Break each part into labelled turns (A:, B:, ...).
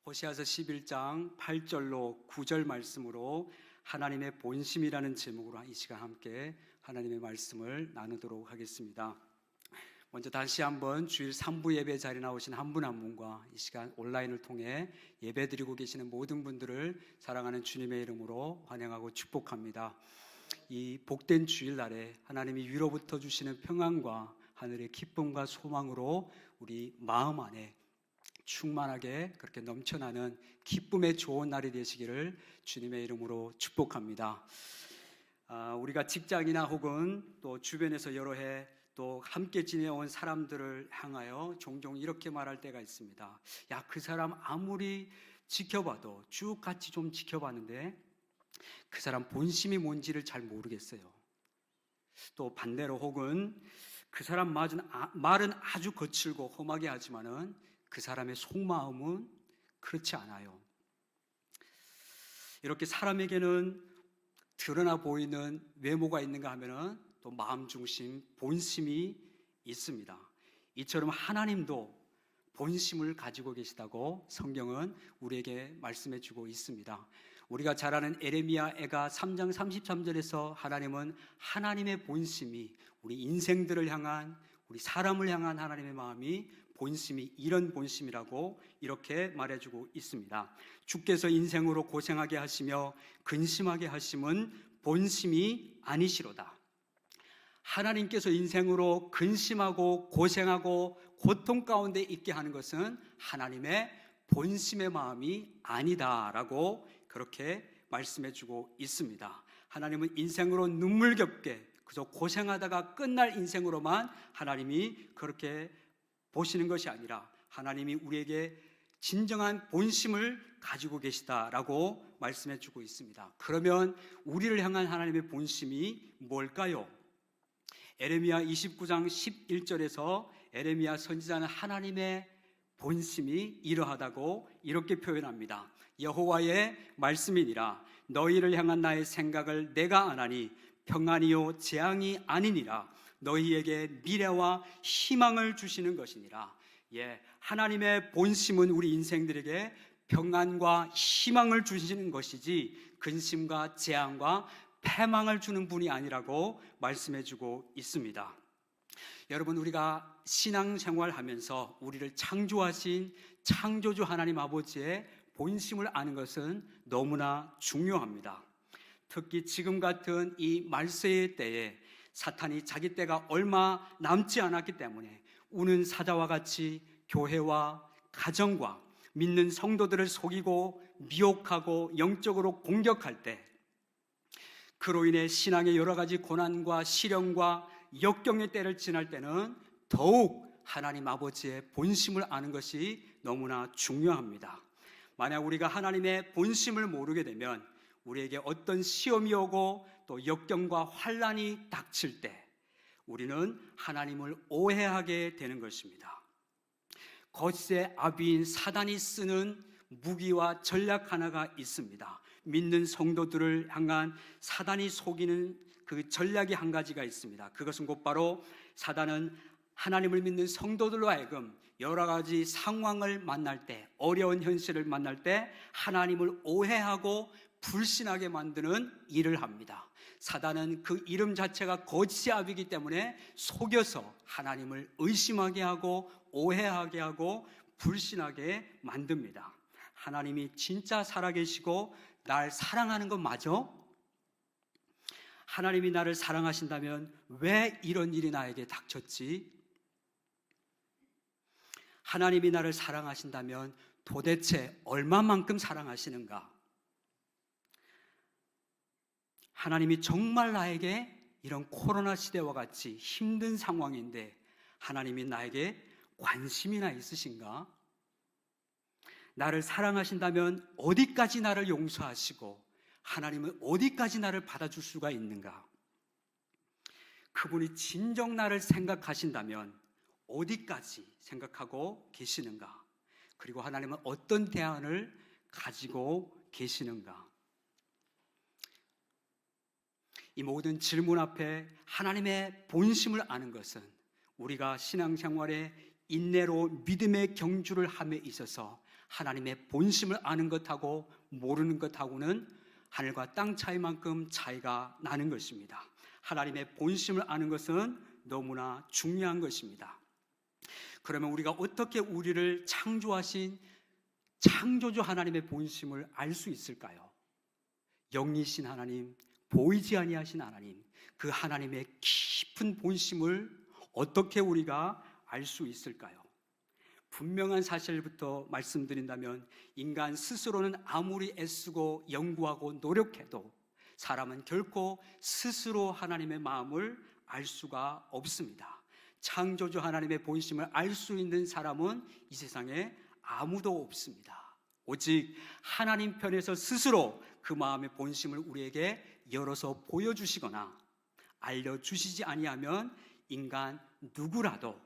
A: 호세아서 11장 8절로 9절 말씀으로 하나님의 본심이라는 제목으로 이 시간 함께 하나님의 말씀을 나누도록 하겠습니다. 먼저 다시 한번 주일 3부 예배 자리에 나오신 한 분 한 분과 이 시간 온라인을 통해 예배 드리고 계시는 모든 분들을 사랑하는 주님의 이름으로 환영하고 축복합니다. 이 복된 주일날에 하나님이 위로부터 주시는 평안과 하늘의 기쁨과 소망으로 우리 마음 안에 충만하게 그렇게 넘쳐나는 기쁨의 좋은 날이 되시기를 주님의 이름으로 축복합니다. 우리가 직장이나 혹은 또 주변에서 여러 해 또 함께 지내온 사람들을 향하여 종종 이렇게 말할 때가 있습니다. 야, 그 사람 아무리 지켜봐도 쭉 같이 좀 지켜봤는데 그 사람 본심이 뭔지를 잘 모르겠어요. 또 반대로 혹은 그 사람 말은 아주 거칠고 험하게 하지만은 그 사람의 속마음은 그렇지 않아요. 이렇게 사람에게는 드러나 보이는 외모가 있는가 하면은 또 마음 중심, 본심이 있습니다. 이처럼 하나님도 본심을 가지고 계시다고 성경은 우리에게 말씀해 주고 있습니다. 우리가 잘 아는 에레미야가 3장 33절에서 하나님은 하나님의 본심이 우리 인생들을 향한, 우리 사람을 향한 하나님의 마음이 본심이 이런 본심이라고 이렇게 말해주고 있습니다. 주께서 인생으로 고생하게 하시며 근심하게 하심은 본심이 아니시로다. 하나님께서 인생으로 근심하고 고생하고 고통 가운데 있게 하는 것은 하나님의 본심의 마음이 아니다라고 그렇게 말씀해주고 있습니다. 하나님은 인생으로 눈물겹게 그저 고생하다가 끝날 인생으로만 하나님이 그렇게 보시는 것이 아니라 하나님이 우리에게 진정한 본심을 가지고 계시다라고 말씀해주고 있습니다. 그러면 우리를 향한 하나님의 본심이 뭘까요? 에레미야 29장 11절에서 에레미야 선지자는 하나님의 본심이 이러하다고 이렇게 표현합니다. 여호와의 말씀이니라. 너희를 향한 나의 생각을 내가 아나니 평안이요 재앙이 아니니라. 너희에게 미래와 희망을 주시는 것이니라. 하나님의 본심은 우리 인생들에게 평안과 희망을 주시는 것이지 근심과 재앙과 패망을 주는 분이 아니라고 말씀해주고 있습니다. 여러분, 우리가 신앙생활하면서 우리를 창조하신 창조주 하나님 아버지의 본심을 아는 것은 너무나 중요합니다. 특히 지금 같은 이 말세의 때에 사탄이 자기 때가 얼마 남지 않았기 때문에 우는 사자와 같이 교회와 가정과 믿는 성도들을 속이고 미혹하고 영적으로 공격할 때, 그로 인해 신앙의 여러 가지 고난과 시련과 역경의 때를 지날 때는 더욱 하나님 아버지의 본심을 아는 것이 너무나 중요합니다. 만약 우리가 하나님의 본심을 모르게 되면 우리에게 어떤 시험이 오고 또 역경과 환난이 닥칠 때 우리는 하나님을 오해하게 되는 것입니다. 거짓의 아비인 사단이 쓰는 무기와 전략 하나가 있습니다. 믿는 성도들을 향한 사단이 속이는 그 전략이 한 가지가 있습니다. 그것은 곧바로 사단은 하나님을 믿는 성도들로 하여금 여러 가지 상황을 만날 때, 어려운 현실을 만날 때 하나님을 오해하고 불신하게 만드는 일을 합니다. 사단은 그 이름 자체가 거짓의 아비이기 때문에 속여서 하나님을 의심하게 하고 오해하게 하고 불신하게 만듭니다. 하나님이 진짜 살아계시고 날 사랑하는 건 맞아? 하나님이 나를 사랑하신다면 왜 이런 일이 나에게 닥쳤지? 하나님이 나를 사랑하신다면 도대체 얼마만큼 사랑하시는가? 하나님이 정말 나에게 이런 코로나 시대와 같이 힘든 상황인데 하나님이 나에게 관심이나 있으신가? 나를 사랑하신다면 어디까지 나를 용서하시고 하나님은 어디까지 나를 받아줄 수가 있는가? 그분이 진정 나를 생각하신다면 어디까지 생각하고 계시는가? 그리고 하나님은 어떤 대안을 가지고 계시는가? 이 모든 질문 앞에 하나님의 본심을 아는 것은 우리가 신앙생활에 인내로 믿음의 경주를 함에 있어서 하나님의 본심을 아는 것하고 모르는 것하고는 하늘과 땅 차이만큼 차이가 나는 것입니다. 하나님의 본심을 아는 것은 너무나 중요한 것입니다. 그러면 우리가 어떻게 우리를 창조하신 창조주 하나님의 본심을 알 수 있을까요? 영이신 하나님, 보이지 아니하신 하나님, 그 하나님의 깊은 본심을 어떻게 우리가 알 수 있을까요? 분명한 사실부터 말씀드린다면 인간 스스로는 아무리 애쓰고 연구하고 노력해도 사람은 결코 스스로 하나님의 마음을 알 수가 없습니다. 창조주 하나님의 본심을 알 수 있는 사람은 이 세상에 아무도 없습니다. 오직 하나님 편에서 스스로 그 마음의 본심을 우리에게 열어서 보여주시거나 알려주시지 아니하면 인간 누구라도,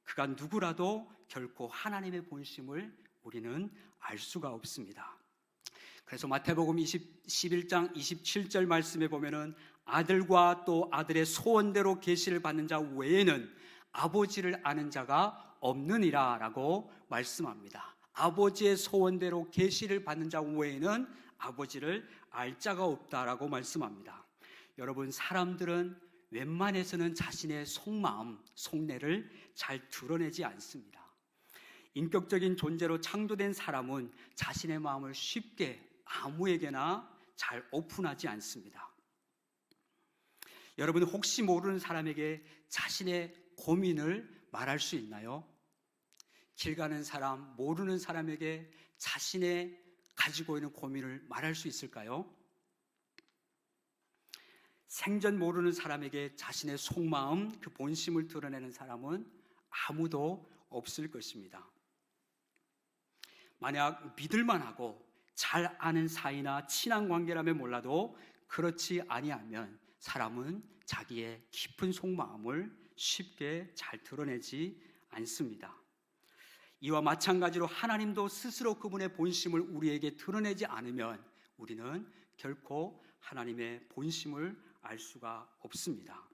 A: 그가 누구라도 결코 하나님의 본심을 우리는 알 수가 없습니다. 그래서 마태복음 11장 27절 말씀에 보면은 아들과 또 아들의 소원대로 계시를 받는 자 외에는 아버지를 아는 자가 없느니라 라고 말씀합니다. 아버지의 소원대로 계시를 받는 자 외에는 아버지를 알 자가 없다라고 말씀합니다. 여러분, 사람들은 웬만해서는 자신의 속마음, 속내를 잘 드러내지 않습니다. 인격적인 존재로 창조된 사람은 자신의 마음을 쉽게 아무에게나 잘 오픈하지 않습니다. 여러분, 혹시 모르는 사람에게 자신의 고민을 말할 수 있나요? 길 가는 사람, 모르는 사람에게 자신의 가지고 있는 고민을 말할 수 있을까요? 생전 모르는 사람에게 자신의 속마음, 그 본심을 드러내는 사람은 아무도 없을 것입니다. 만약 믿을만하고 잘 아는 사이나 친한 관계라면 몰라도 그렇지 아니하면 사람은 자기의 깊은 속마음을 쉽게 잘 드러내지 않습니다. 이와 마찬가지로 하나님도 스스로 그분의 본심을 우리에게 드러내지 않으면 우리는 결코 하나님의 본심을 알 수가 없습니다.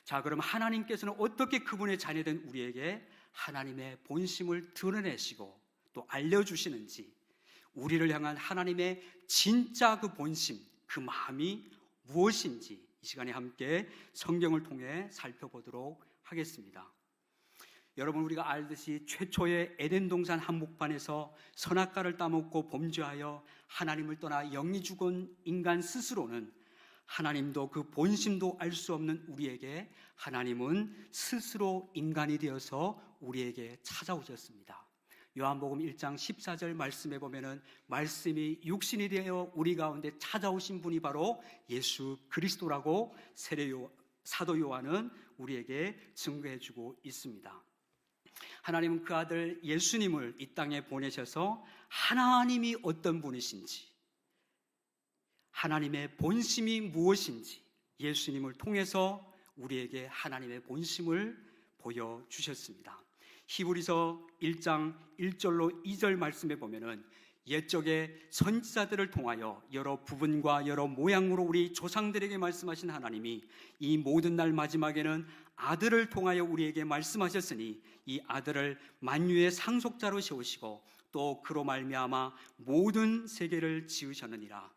A: 자, 그럼 하나님께서는 어떻게 그분의 자녀된 우리에게 하나님의 본심을 드러내시고 또 알려주시는지, 우리를 향한 하나님의 진짜 그 본심, 그 마음이 무엇인지 이 시간에 함께 성경을 통해 살펴보도록 하겠습니다. 여러분, 우리가 알듯이 최초의 에덴 동산 한복판에서 선악과를 따먹고 범죄하여 하나님을 떠나 영이 죽은 인간 스스로는 하나님도 그 본심도 알 수 없는 우리에게 하나님은 스스로 인간이 되어서 우리에게 찾아오셨습니다. 요한복음 1장 14절 말씀에 보면은 말씀이 육신이 되어 우리 가운데 찾아오신 분이 바로 예수 그리스도라고 사도 요한은 우리에게 증거해주고 있습니다. 하나님은 그 아들 예수님을 이 땅에 보내셔서 하나님이 어떤 분이신지, 하나님의 본심이 무엇인지 예수님을 통해서 우리에게 하나님의 본심을 보여주셨습니다. 히브리서 1장 1절로 2절 말씀에 보면은 옛적에 선지자들을 통하여 여러 부분과 여러 모양으로 우리 조상들에게 말씀하신 하나님이 이 모든 날 마지막에는 아들을 통하여 우리에게 말씀하셨으니 이 아들을 만유의 상속자로 세우시고 또 그로 말미암아 모든 세계를 지으셨느니라.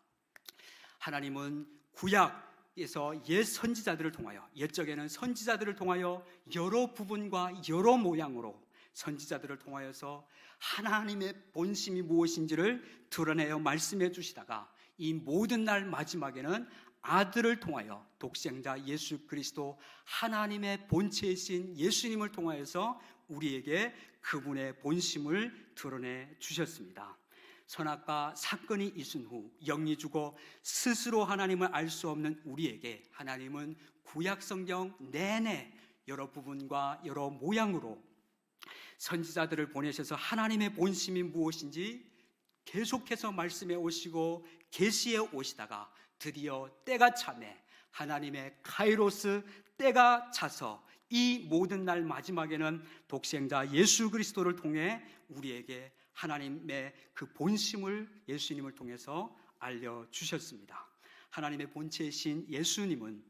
A: 하나님은 구약에서 옛 선지자들을 통하여, 옛적에는 선지자들을 통하여 여러 부분과 여러 모양으로 선지자들을 통하여서 하나님의 본심이 무엇인지를 드러내어 말씀해 주시다가 이 모든 날 마지막에는 아들을 통하여 독생자 예수 그리스도 하나님의 본체이신 예수님을 통하여서 우리에게 그분의 본심을 드러내 주셨습니다. 선악과 사건이 있은 후 영이 죽어 스스로 하나님을 알 수 없는 우리에게 하나님은 구약 성경 내내 여러 부분과 여러 모양으로 선지자들을 보내셔서 하나님의 본심이 무엇인지 계속해서 말씀해 오시고 계시해 오시다가 드디어 때가 차매 하나님의 카이로스 때가 차서 이 모든 날 마지막에는 독생자 예수 그리스도를 통해 우리에게 하나님의 그 본심을 예수님을 통해서 알려주셨습니다. 하나님의 본체이신 예수님은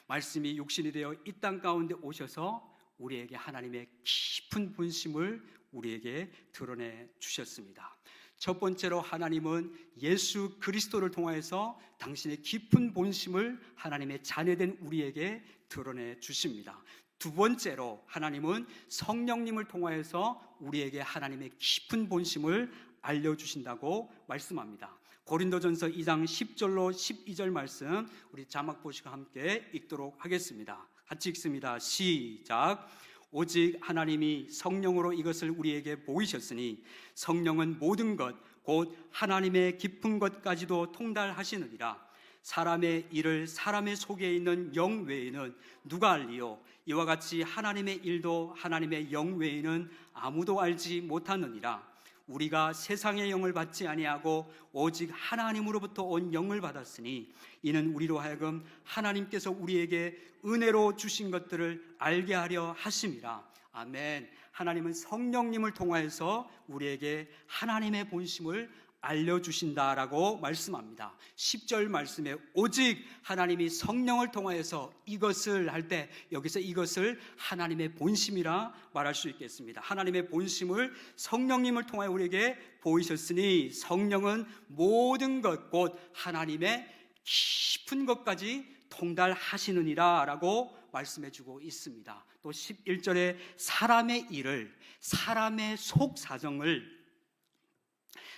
A: 말씀이 육신이 되어 이 땅 가운데 오셔서 우리에게 하나님의 깊은 본심을 우리에게 드러내 주셨습니다. 첫 번째로 하나님은 예수 그리스도를 통하여서 당신의 깊은 본심을 하나님의 자녀된 우리에게 드러내 주십니다. 두 번째로 하나님은 성령님을 통하여서 우리에게 하나님의 깊은 본심을 알려주신다고 말씀합니다. 고린도전서 2장 10절로 12절 말씀 우리 자막 보시고 함께 읽도록 하겠습니다. 같이 읽습니다. 시작. 오직 하나님이 성령으로 이것을 우리에게 보이셨으니 성령은 모든 것 곧 하나님의 깊은 것까지도 통달하시느니라. 사람의 일을 사람의 속에 있는 영 외에는 누가 알리요? 이와 같이 하나님의 일도 하나님의 영 외에는 아무도 알지 못하느니라. 우리가 세상의 영을 받지 아니하고 오직 하나님으로부터 온 영을 받았으니 이는 우리로 하여금 하나님께서 우리에게 은혜로 주신 것들을 알게 하려 하심이라. 아멘. 하나님은 성령님을 통하여서 우리에게 하나님의 본심을 알려주신다라고 말씀합니다. 10절 말씀에 오직 하나님이 성령을 통하여서 이것을 할 때 여기서 이것을 하나님의 본심이라 말할 수 있겠습니다. 하나님의 본심을 성령님을 통하여 우리에게 보이셨으니 성령은 모든 것 곧 하나님의 깊은 것까지 통달하시느니라 라고 말씀해주고 있습니다. 또 11절에 사람의 일을 사람의 속 사정을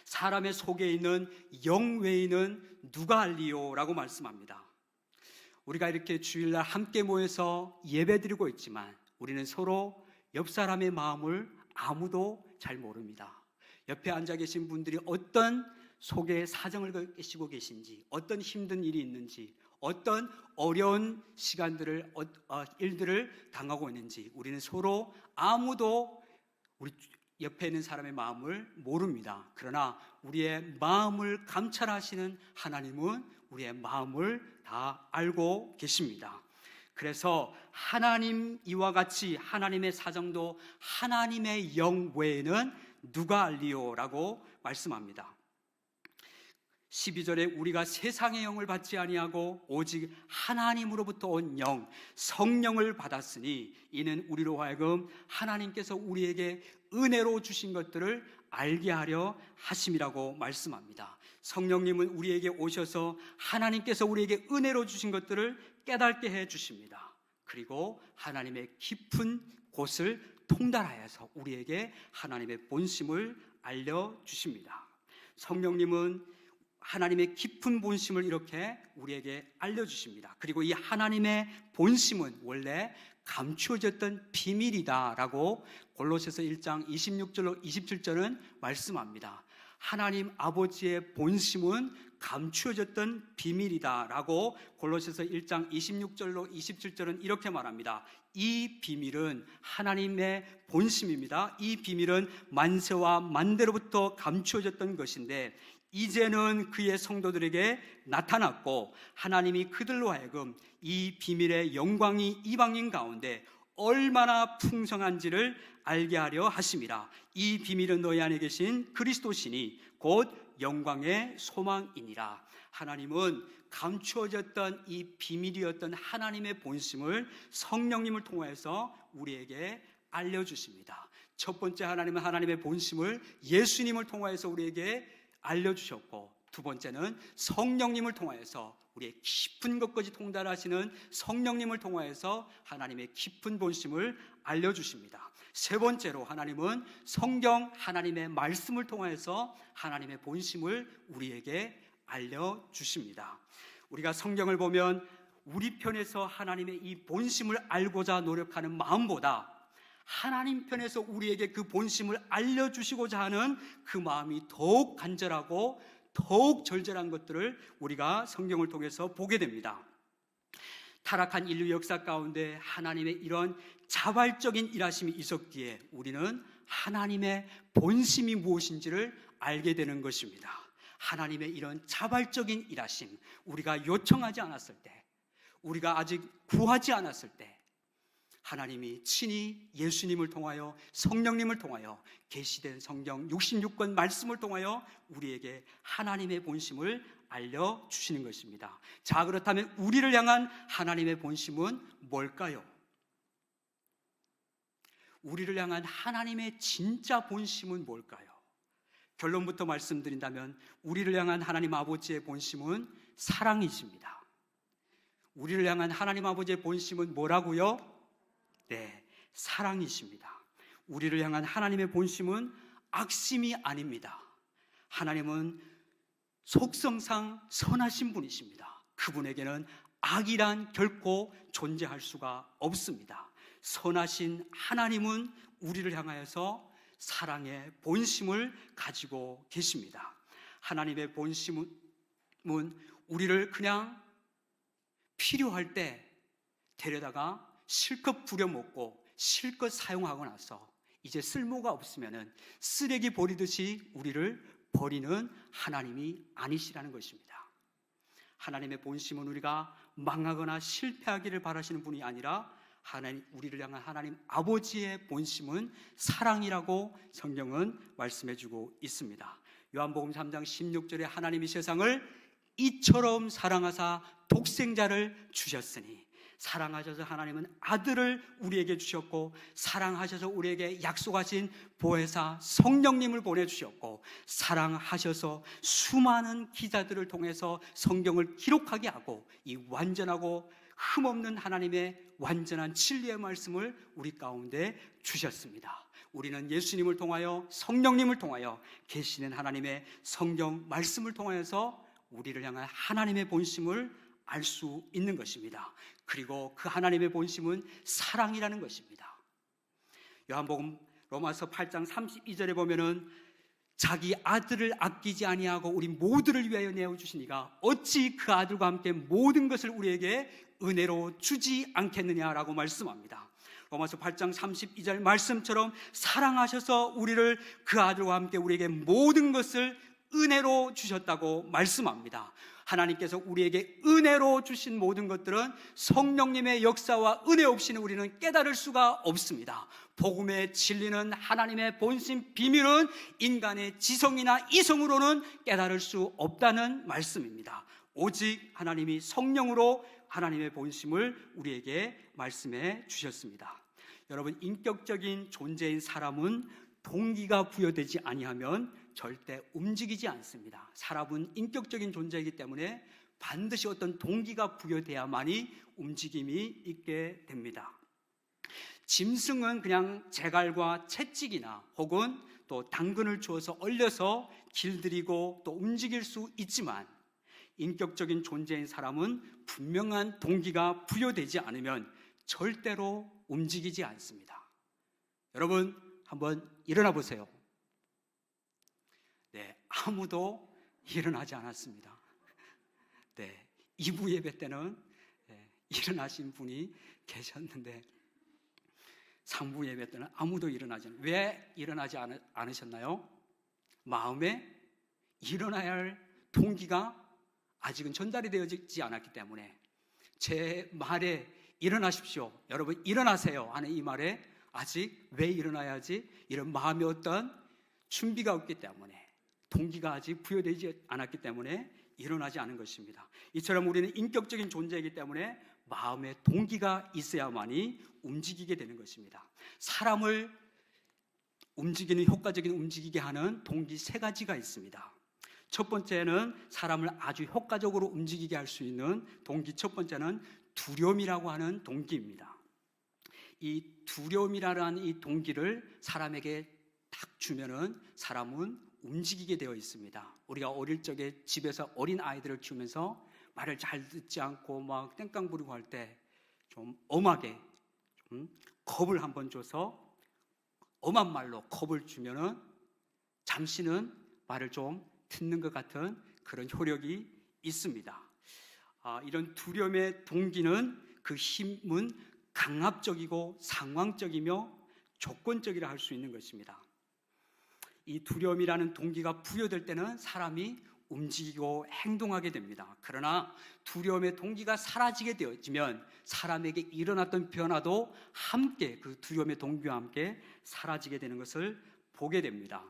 A: 사람의 속에 있는 영 외에는 누가 알리요? 라고 말씀합니다. 우리가 이렇게 주일날 함께 모여서 예배드리고 있지만 우리는 서로 옆 사람의 마음을 아무도 잘 모릅니다. 옆에 앉아 계신 분들이 어떤 속에 사정을 계시고 계신지, 어떤 힘든 일이 있는지, 어떤 어려운 시간들을 일들을 당하고 있는지 우리는 서로 아무도 우리 옆에 있는 사람의 마음을 모릅니다. 그러나 우리의 마음을 감찰하시는 하나님은 우리의 마음을 다 알고 계십니다. 그래서 하나님 이와 같이 하나님의 사정도 하나님의 영 외에는 누가 알리요? 라고 말씀합니다. 12절에 우리가 세상의 영을 받지 아니하고 오직 하나님으로부터 온 영, 성령을 받았으니 이는 우리로 하여금 하나님께서 우리에게 은혜로 주신 것들을 알게 하려 하심이라고 말씀합니다. 성령님은 우리에게 오셔서 하나님께서 우리에게 은혜로 주신 것들을 깨닫게 해 주십니다. 그리고 하나님의 깊은 곳을 통달하여서 우리에게 하나님의 본심을 알려주십니다. 성령님은 하나님의 깊은 본심을 이렇게 우리에게 알려주십니다. 그리고 이 하나님의 본심은 원래 감추어졌던 비밀이다라고 골로새서 1장 26절로 27절은 말씀합니다. 하나님 아버지의 본심은 감추어졌던 비밀이다라고 골로새서 1장 26절로 27절은 이렇게 말합니다. 이 비밀은 하나님의 본심입니다. 이 비밀은 만세와 만대로부터 감추어졌던 것인데 이제는 그의 성도들에게 나타났고 하나님이 그들로 하여금 이 비밀의 영광이 이방인 가운데 얼마나 풍성한지를 알게 하려 하심이라. 이 비밀은 너희 안에 계신 그리스도시니 곧 영광의 소망이니라. 하나님은 감추어졌던 이 비밀이었던 하나님의 본심을 성령님을 통해서 우리에게 알려주십니다. 첫 번째 하나님은 하나님의 본심을 예수님을 통해서 우리에게 알려주셨고, 두 번째는 성령님을 통하여서 우리의 깊은 것까지 통달하시는 성령님을 통하여서 하나님의 깊은 본심을 알려주십니다. 세 번째로 하나님은 성경 하나님의 말씀을 통하여서 하나님의 본심을 우리에게 알려주십니다. 우리가 성경을 보면 우리 편에서 하나님의 이 본심을 알고자 노력하는 마음보다 하나님 편에서 우리에게 그 본심을 알려주시고자 하는 그 마음이 더욱 간절하고 더욱 절절한 것들을 우리가 성경을 통해서 보게 됩니다. 타락한 인류 역사 가운데 하나님의 이런 자발적인 일하심이 있었기에 우리는 하나님의 본심이 무엇인지를 알게 되는 것입니다. 하나님의 이런 자발적인 일하심, 우리가 요청하지 않았을 때, 우리가 아직 구하지 않았을 때 하나님이 친히 예수님을 통하여 성령님을 통하여 계시된 성경 66권 말씀을 통하여 우리에게 하나님의 본심을 알려주시는 것입니다. 자, 그렇다면 우리를 향한 하나님의 본심은 뭘까요? 우리를 향한 하나님의 진짜 본심은 뭘까요? 결론부터 말씀드린다면 우리를 향한 하나님 아버지의 본심은 사랑이십니다. 우리를 향한 하나님 아버지의 본심은 뭐라고요? 네, 사랑이십니다. 우리를 향한 하나님의 본심은 악심이 아닙니다. 하나님은 속성상 선하신 분이십니다. 그분에게는 악이란 결코 존재할 수가 없습니다. 선하신 하나님은 우리를 향하여서 사랑의 본심을 가지고 계십니다. 하나님의 본심은 우리를 그냥 필요할 때 데려다가 실컷 부려먹고 실컷 사용하고 나서 이제 쓸모가 없으면 쓰레기 버리듯이 우리를 버리는 하나님이 아니시라는 것입니다. 하나님의 본심은 우리가 망하거나 실패하기를 바라시는 분이 아니라 우리를 향한 하나님 아버지의 본심은 사랑이라고 성경은 말씀해주고 있습니다. 요한복음 3장 16절에 하나님이 세상을 이처럼 사랑하사 독생자를 주셨으니, 사랑하셔서 하나님은 아들을 우리에게 주셨고, 사랑하셔서 우리에게 약속하신 보혜사 성령님을 보내주셨고, 사랑하셔서 수많은 기자들을 통해서 성경을 기록하게 하고, 이 완전하고 흠없는 하나님의 완전한 진리의 말씀을 우리 가운데 주셨습니다. 우리는 예수님을 통하여, 성령님을 통하여, 계시는 하나님의 성경 말씀을 통하여서 우리를 향한 하나님의 본심을 알 수 있는 것입니다. 그리고 그 하나님의 본심은 사랑이라는 것입니다. 요한복음 로마서 8장 32절에 보면은 자기 아들을 아끼지 아니하고 우리 모두를 위하여 내어주시니가 어찌 그 아들과 함께 모든 것을 우리에게 은혜로 주지 않겠느냐라고 말씀합니다. 로마서 8장 32절 말씀처럼 사랑하셔서 우리를 그 아들과 함께 우리에게 모든 것을 은혜로 주셨다고 말씀합니다. 하나님께서 우리에게 은혜로 주신 모든 것들은 성령님의 역사와 은혜 없이는 우리는 깨달을 수가 없습니다. 복음의 진리는, 하나님의 본심 비밀은 인간의 지성이나 이성으로는 깨달을 수 없다는 말씀입니다. 오직 하나님이 성령으로 하나님의 본심을 우리에게 말씀해 주셨습니다. 여러분, 인격적인 존재인 사람은 동기가 부여되지 아니하면 절대 움직이지 않습니다. 사람은 인격적인 존재이기 때문에 반드시 어떤 동기가 부여돼야만이 움직임이 있게 됩니다. 짐승은 그냥 재갈과 채찍이나 혹은 또 당근을 주어서 얼려서 길들이고 또 움직일 수 있지만, 인격적인 존재인 사람은 분명한 동기가 부여되지 않으면 절대로 움직이지 않습니다. 여러분, 한번 일어나 보세요. 네, 아무도 일어나지 않았습니다. 네, 2부 예배 때는 일어나신 분이 계셨는데 3부 예배 때는 아무도 일어나지 않았어요. 왜 일어나지 않으셨나요? 마음에 일어나야 할 동기가 아직은 전달이 되어지지 않았기 때문에, 제 말에 일어나십시오, 여러분 일어나세요 하는 이 말에 아직 왜 일어나야지, 이런 마음의 어떤 준비가 없기 때문에, 동기가 아직 부여되지 않았기 때문에 일어나지 않은 것입니다. 이처럼 우리는 인격적인 존재이기 때문에 마음의 동기가 있어야만이 움직이게 되는 것입니다. 사람을 움직이는, 효과적인 움직이게 하는 동기 3가지가 있습니다. 첫 번째는 사람을 아주 효과적으로 움직이게 할 수 있는 동기, 첫 번째는 두려움이라고 하는 동기입니다. 이 두려움이라는 이 동기를 사람에게 딱 주면은 사람은 움직이게 되어 있습니다. 우리가 어릴 적에 집에서 어린 아이들을 키우면서 말을 잘 듣지 않고 막 땡깡 부리고 할 때 좀 엄하게 겁을 한번 줘서 엄한 말로 겁을 주면은 잠시는 말을 좀 듣는 것 같은 그런 효력이 있습니다. 이런 두려움의 동기는, 그 힘은 강압적이고 상황적이며 조건적이라 할 수 있는 것입니다. 이 두려움이라는 동기가 부여될 때는 사람이 움직이고 행동하게 됩니다. 그러나 두려움의 동기가 사라지게 되어지면 사람에게 일어났던 변화도 함께, 그 두려움의 동기와 함께 사라지게 되는 것을 보게 됩니다.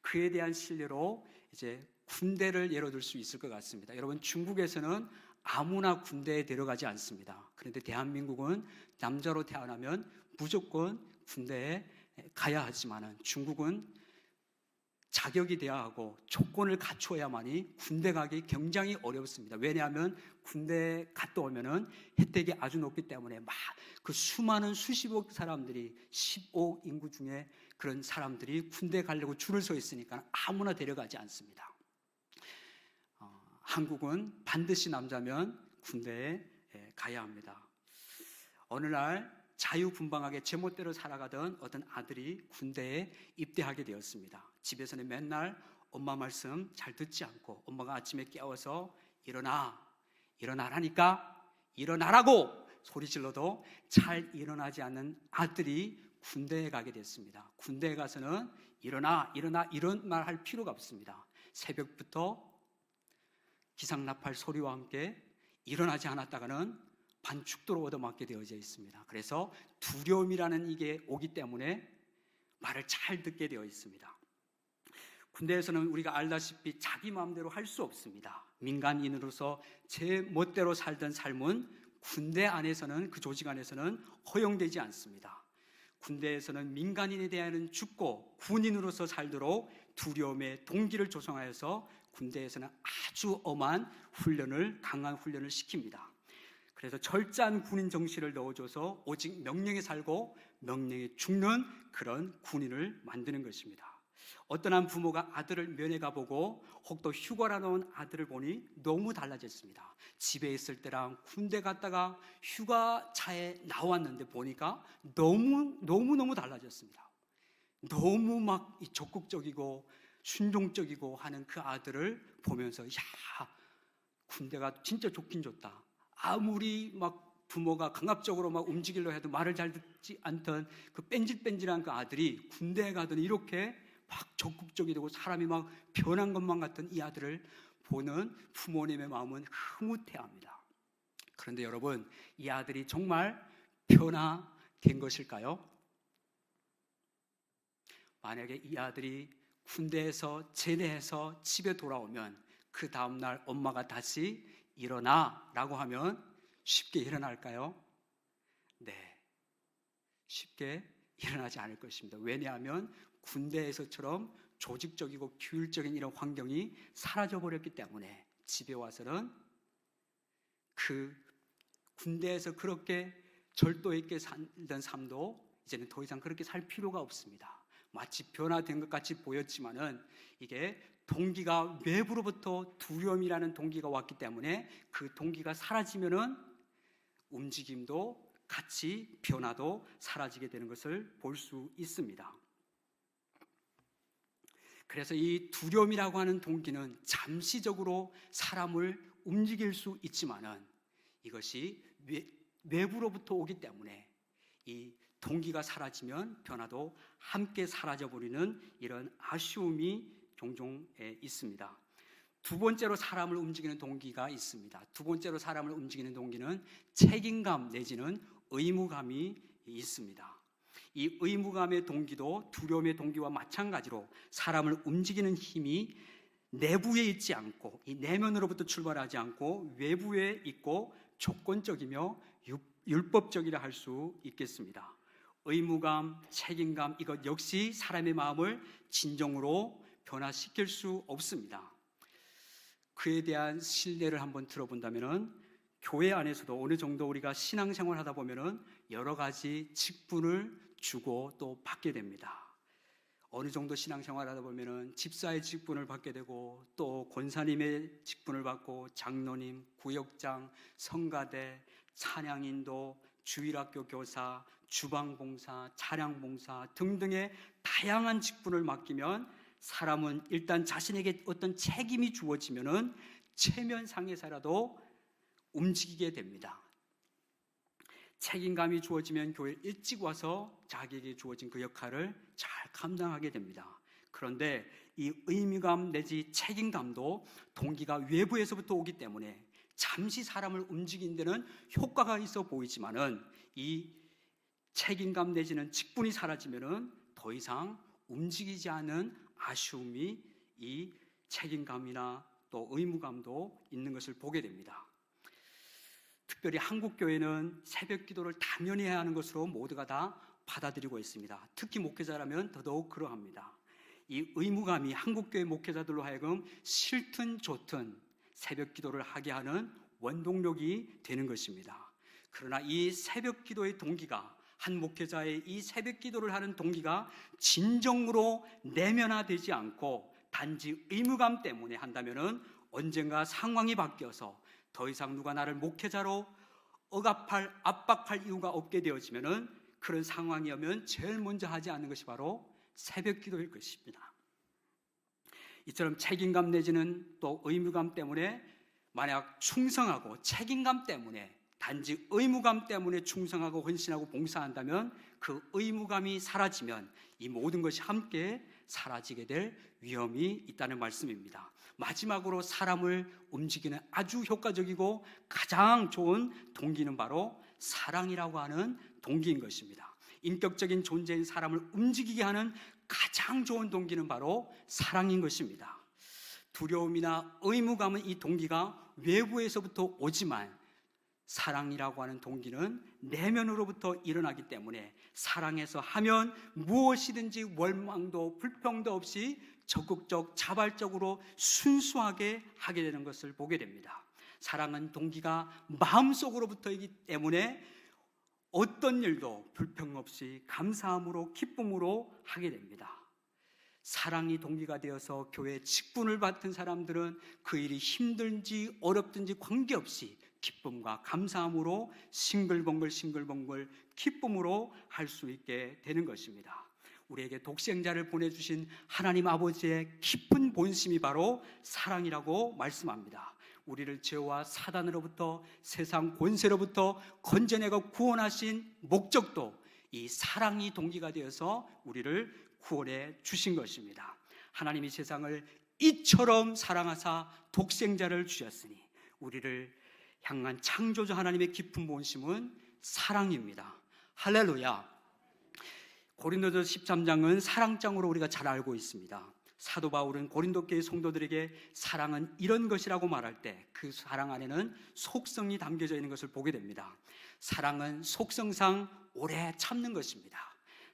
A: 그에 대한 신뢰로 이제 군대를 예로 들 수 있을 것 같습니다. 여러분, 중국에서는 아무나 군대에 데려가지 않습니다. 그런데 대한민국은 남자로 태어나면 무조건 군대에 가야 하지만은 중국은 자격이 돼야 하고 조건을 갖추어야만이 군대 가기 굉장히 어렵습니다. 왜냐하면 군대 갔다 오면은 혜택이 아주 높기 때문에 막 그 수많은 수십억 사람들이 15억 인구 중에 그런 사람들이 군대 가려고 줄을 서 있으니까 아무나 데려가지 않습니다. 한국은 반드시 남자면 군대에 가야 합니다. 어느 날 자유분방하게 제멋대로 살아가던 어떤 아들이 군대에 입대하게 되었습니다. 집에서는 맨날 엄마 말씀 잘 듣지 않고 엄마가 아침에 깨워서 일어나라니까 일어나라고 소리 질러도 잘 일어나지 않는 아들이 군대에 가게 됐습니다. 군대에 가서는 일어나 이런 말 할 필요가 없습니다. 새벽부터 기상나팔 소리와 함께 일어나지 않았다가는 반죽도로 얻어맞게 되어져 있습니다. 그래서 두려움이라는 이게 오기 때문에 말을 잘 듣게 되어 있습니다. 군대에서는 우리가 알다시피 자기 마음대로 할 수 없습니다. 민간인으로서 제 멋대로 살던 삶은 군대 안에서는, 그 조직 안에서는 허용되지 않습니다. 군대에서는 민간인에 대한 죽고 군인으로서 살도록 두려움의 동기를 조성하여서 군대에서는 아주 엄한 훈련을, 강한 훈련을 시킵니다. 그래서 철저한 군인 정신을 넣어줘서 오직 명령에 살고 명령에 죽는 그런 군인을 만드는 것입니다. 어떤 한 부모가 아들을 면회 가보고 혹도 휴가라 놓은 아들을 보니 너무 달라졌습니다. 집에 있을 때랑 군대 갔다가 휴가차에 나왔는데 보니까 너무 달라졌습니다. 너무 막 적극적이고 순종적이고 하는 그 아들을 보면서 군대가 진짜 좋긴 좋다. 아무리 막 부모가 강압적으로 막 움직이려 해도 말을 잘 듣지 않던 그 뺀질뺀질한 그 아들이 군대에 가더니 이렇게 막 적극적이 되고 사람이 막 변한 것만 같은 이 아들을 보는 부모님의 마음은 흐뭇해합니다. 그런데 여러분, 이 아들이 정말 변화된 것일까요? 만약에 이 아들이 군대에서 제대해서 집에 돌아오면 그 다음날 엄마가 다시 일어나라고 하면 쉽게 일어날까요? 네, 쉽게 일어나지 않을 것입니다. 왜냐하면 군대에서처럼 조직적이고 규율적인 이런 환경이 사라져버렸기 때문에 집에 와서는 그 군대에서 그렇게 절도 있게 살던 삶도 이제는 더 이상 그렇게 살 필요가 없습니다. 마치 변화된 것 같이 보였지만은 이게 동기가 외부로부터 두려움이라는 동기가 왔기 때문에 그 동기가 사라지면은 움직임도 같이 변화도 사라지게 되는 것을 볼 수 있습니다. 그래서 이 두려움이라고 하는 동기는 잠시적으로 사람을 움직일 수 있지만은 이것이 외부로부터 오기 때문에 이 동기가 사라지면 변화도 함께 사라져버리는 이런 아쉬움이 종종 있습니다. 두 번째로 사람을 움직이는 동기가 있습니다. 두 번째로 사람을 움직이는 동기는 책임감 내지는 의무감이 있습니다. 이 의무감의 동기도 두려움의 동기와 마찬가지로 사람을 움직이는 힘이 내부에 있지 않고 이 내면으로부터 출발하지 않고 외부에 있고 조건적이며 율법적이라 할 수 있겠습니다. 의무감, 책임감 이것 역시 사람의 마음을 진정으로 변화시킬 수 없습니다. 그에 대한 신뢰를 한번 들어본다면은 교회 안에서도 어느 정도 우리가 신앙생활 하다 보면은 여러 가지 직분을 주고 또 받게 됩니다. 어느 정도 신앙생활 하다 보면은 집사의 직분을 받게 되고 또 권사님의 직분을 받고 장로님, 구역장, 성가대, 찬양인도, 주일학교 교사, 주방봉사, 차량봉사 등등의 다양한 직분을 맡기면 사람은 일단 자신에게 어떤 책임이 주어지면은 체면상에서라도 움직이게 됩니다. 책임감이 주어지면 교회에 일찍 와서 자기에게 주어진 그 역할을 잘 감당하게 됩니다. 그런데 이 의무감 내지 책임감도 동기가 외부에서부터 오기 때문에 잠시 사람을 움직이는 데는 효과가 있어 보이지만은 이 책임감 내지는 직분이 사라지면은 더 이상 움직이지 않은 아쉬움이 이 책임감이나 또 의무감도 있는 것을 보게 됩니다. 특별히 한국 교회는 새벽 기도를 당연히 해야 하는 것으로 모두가 다 받아들이고 있습니다. 특히 목회자라면 더더욱 그러합니다. 이 의무감이 한국교회 목회자들로 하여금 싫든 좋든 새벽 기도를 하게 하는 원동력이 되는 것입니다. 그러나 이 새벽 기도의 동기가, 한 목회자의 이 새벽 기도를 하는 동기가 진정으로 내면화되지 않고 단지 의무감 때문에 한다면 언젠가 상황이 바뀌어서 더 이상 누가 나를 목회자로 억압할, 압박할 이유가 없게 되어지면 그런 상황이 오면 제일 먼저 하지 않는 것이 바로 새벽 기도일 것입니다. 이처럼 책임감 내지는 또 의무감 때문에 만약 충성하고 책임감 때문에 단지 의무감 때문에 충성하고 헌신하고 봉사한다면 그 의무감이 사라지면 이 모든 것이 함께 사라지게 될 위험이 있다는 말씀입니다. 마지막으로 사람을 움직이는 아주 효과적이고 가장 좋은 동기는 바로 사랑이라고 하는 동기인 것입니다. 인격적인 존재인 사람을 움직이게 하는 가장 좋은 동기는 바로 사랑인 것입니다. 두려움이나 의무감은 이 동기가 외부에서부터 오지만 사랑이라고 하는 동기는 내면으로부터 일어나기 때문에 사랑해서 하면 무엇이든지 원망도 불평도 없이 적극적, 자발적으로 순수하게 하게 되는 것을 보게 됩니다. 사랑은 동기가 마음속으로부터이기 때문에 어떤 일도 불평 없이 감사함으로 기쁨으로 하게 됩니다. 사랑이 동기가 되어서 교회 직분을 맡은 사람들은 그 일이 힘든지 어렵든지 관계없이 기쁨과 감사함으로 싱글벙글 기쁨으로 할 수 있게 되는 것입니다. 우리에게 독생자를 보내주신 하나님 아버지의 깊은 본심이 바로 사랑이라고 말씀합니다. 우리를 죄와 사단으로부터 세상 권세로부터 건져내고 구원하신 목적도 이 사랑이 동기가 되어서 우리를 구원해 주신 것입니다. 하나님이 세상을 이처럼 사랑하사 독생자를 주셨으니 우리를 향한 창조주 하나님의 깊은 본심은 사랑입니다. 할렐루야. 고린도서 13장은 사랑장으로 우리가 잘 알고 있습니다. 사도 바울은 고린도 교회 성도들에게 사랑은 이런 것이라고 말할 때 그 사랑 안에는 속성이 담겨져 있는 것을 보게 됩니다. 사랑은 속성상 오래 참는 것입니다.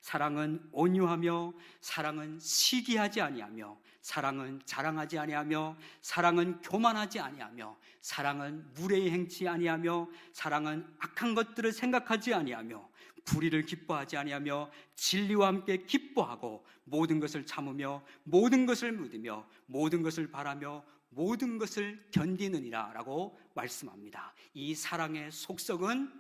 A: 사랑은 온유하며, 사랑은 시기하지 아니하며, 사랑은 자랑하지 아니하며, 사랑은 교만하지 아니하며, 사랑은 무례히 행치 아니하며, 사랑은 악한 것들을 생각하지 아니하며, 불의를 기뻐하지 아니하며, 진리와 함께 기뻐하고, 모든 것을 참으며, 모든 것을 믿으며, 모든 것을 바라며, 모든 것을 견디느니라 라고 말씀합니다. 이 사랑의 속성은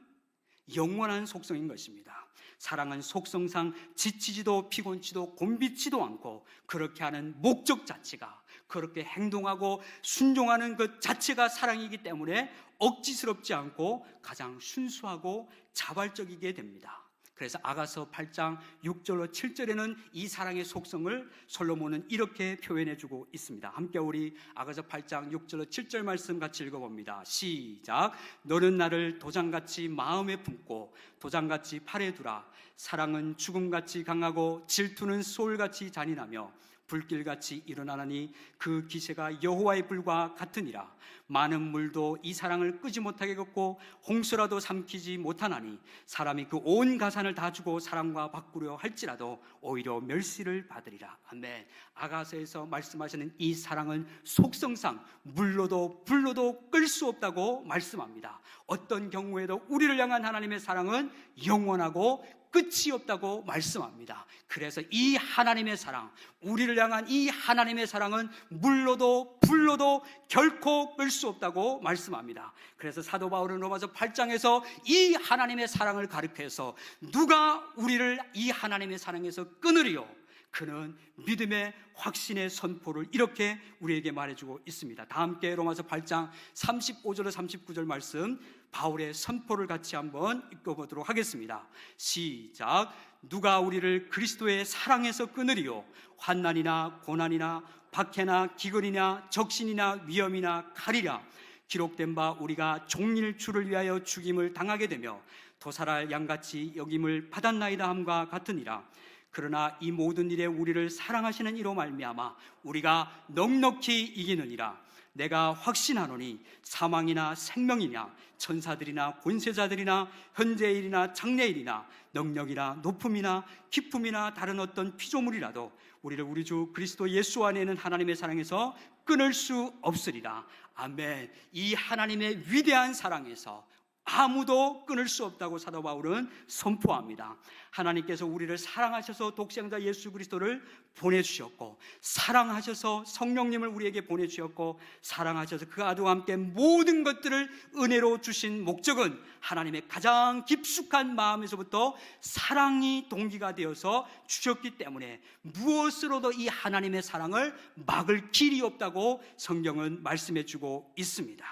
A: 영원한 속성인 것입니다. 사랑은 속성상 지치지도 피곤치도 곤비치도 않고, 그렇게 하는 목적 자체가, 그렇게 행동하고 순종하는 것 자체가 사랑이기 때문에 억지스럽지 않고 가장 순수하고 자발적이게 됩니다. 그래서 아가서 8장 6절로 7절에는 이 사랑의 속성을 솔로몬은 이렇게 표현해주고 있습니다. 함께 우리 아가서 8장 6절로 7절 말씀 같이 읽어봅니다. 시작. 너는 나를 도장같이 마음에 품고 도장같이 팔에 두라. 사랑은 죽음같이 강하고 질투는 소울같이 잔인하며 불길같이 일어나니 그 기세가 여호와의 불과 같으니라. 많은 물도 이 사랑을 끄지 못하게 걷고 홍수라도 삼키지 못하나니 사람이 그 온 가산을 다 주고 사랑과 바꾸려 할지라도 오히려 멸시를 받으리라. 아멘. 아가서에서 말씀하시는 이 사랑은 속성상 물로도 불로도 끌 수 없다고 말씀합니다. 어떤 경우에도 우리를 향한 하나님의 사랑은 영원하고 끝이 없다고 말씀합니다. 그래서 이 하나님의 사랑, 우리를 향한 이 하나님의 사랑은 물로도 불로도 결코 끌 수 없다고 말씀합니다. 그래서 사도 바울은 로마서 8장에서 이 하나님의 사랑을 가리켜서 누가 우리를 이 하나님의 사랑에서 끊으리요? 그는 믿음의 확신의 선포를 이렇게 우리에게 말해주고 있습니다. 다 함께 로마서 8장 35절로 39절 말씀 바울의 선포를 같이 한번 읽어보도록 하겠습니다. 시작. 누가 우리를 그리스도의 사랑에서 끊으리요? 환난이나 고난이나 박해나 기근이나 적신이나 위험이나 칼이라. 기록된 바 우리가 종일 주를 위하여 죽임을 당하게 되며 도살할 양같이 여김을 받았나이다 함과 같으니라. 그러나 이 모든 일에 우리를 사랑하시는 이로 말미암아 우리가 넉넉히 이기느니라. 내가 확신하노니 사망이나 생명이나 천사들이나 권세자들이나 현재일이나 장래일이나 능력이나 높음이나 깊음이나 다른 어떤 피조물이라도 우리를 우리 주 그리스도 예수 안에 있는 하나님의 사랑에서 끊을 수 없으리라. 아멘. 이 하나님의 위대한 사랑에서 아무도 끊을 수 없다고 사도 바울은 선포합니다. 하나님께서 우리를 사랑하셔서 독생자 예수 그리스도를 보내주셨고, 사랑하셔서 성령님을 우리에게 보내주셨고, 사랑하셔서 그 아들과 함께 모든 것들을 은혜로 주신 목적은 하나님의 가장 깊숙한 마음에서부터 사랑이 동기가 되어서 주셨기 때문에 무엇으로도 이 하나님의 사랑을 막을 길이 없다고 성경은 말씀해 주고 있습니다.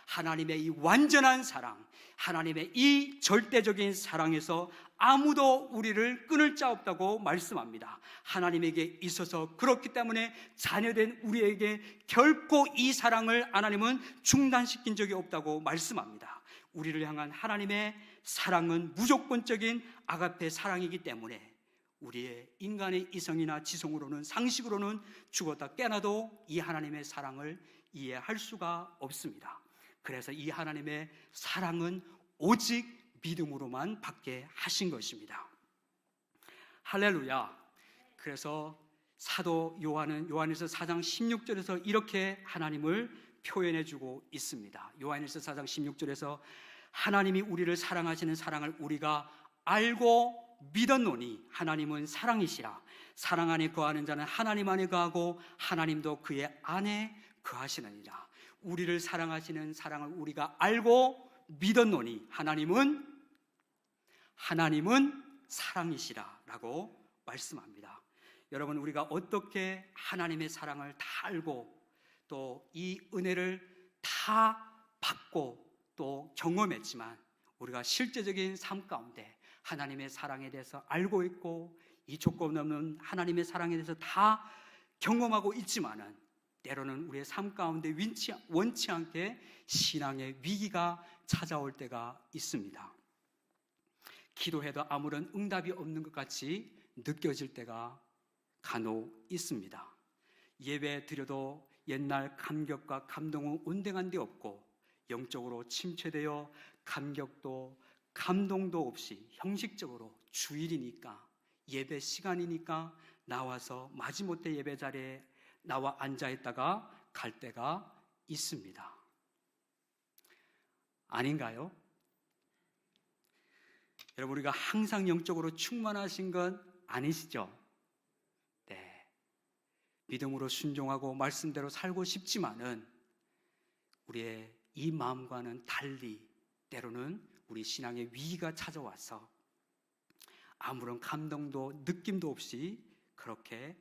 A: 하나님의 이 완전한 사랑, 하나님의 이 절대적인 사랑에서 아무도 우리를 끊을 자 없다고 말씀합니다. 하나님에게 있어서 그렇기 때문에 자녀된 우리에게 결코 이 사랑을 하나님은 중단시킨 적이 없다고 말씀합니다. 우리를 향한 하나님의 사랑은 무조건적인 아가페 사랑이기 때문에 우리의 인간의 이성이나 지성으로는, 상식으로는 죽었다 깨나도 이 하나님의 사랑을 이해할 수가 없습니다. 그래서 이 하나님의 사랑은 오직 믿음으로만 받게 하신 것입니다. 할렐루야. 그래서 사도 요한은 요한일서 4장 16절에서 이렇게 하나님을 표현해 주고 있습니다. 요한일서 4장 16절에서 하나님이 우리를 사랑하시는 사랑을 우리가 알고 믿었노니 하나님은 사랑이시라. 사랑 안에 거하는 자는 하나님 안에 거하고 하나님도 그의 안에 거하시느니라. 우리를 사랑하시는 사랑을 우리가 알고 믿었노니 하나님은 사랑이시라라고 말씀합니다. 여러분, 우리가 어떻게 하나님의 사랑을 다 알고 또 이 은혜를 다 받고 또 경험했지만 우리가 실제적인 삶 가운데 하나님의 사랑에 대해서 알고 있고 이 조건 없는 하나님의 사랑에 대해서 다 경험하고 있지만은 때로는 우리의 삶 가운데 원치 않게 신앙의 위기가 찾아올 때가 있습니다. 기도해도 아무런 응답이 없는 것 같이 느껴질 때가 간혹 있습니다. 예배 드려도 옛날 감격과 감동은 온데간데 없고 영적으로 침체되어 감격도 감동도 없이 형식적으로 주일이니까 예배 시간이니까 나와서 마지못해 예배 자리에 나와 앉아있다가 갈 때가 있습니다. 아닌가요? 여러분, 우리가 항상 영적으로 충만하신 건 아니시죠? 네. 믿음으로 순종하고 말씀대로 살고 싶지만은 우리의 이 마음과는 달리 때로는 우리 신앙의 위기가 찾아와서 아무런 감동도 느낌도 없이 그렇게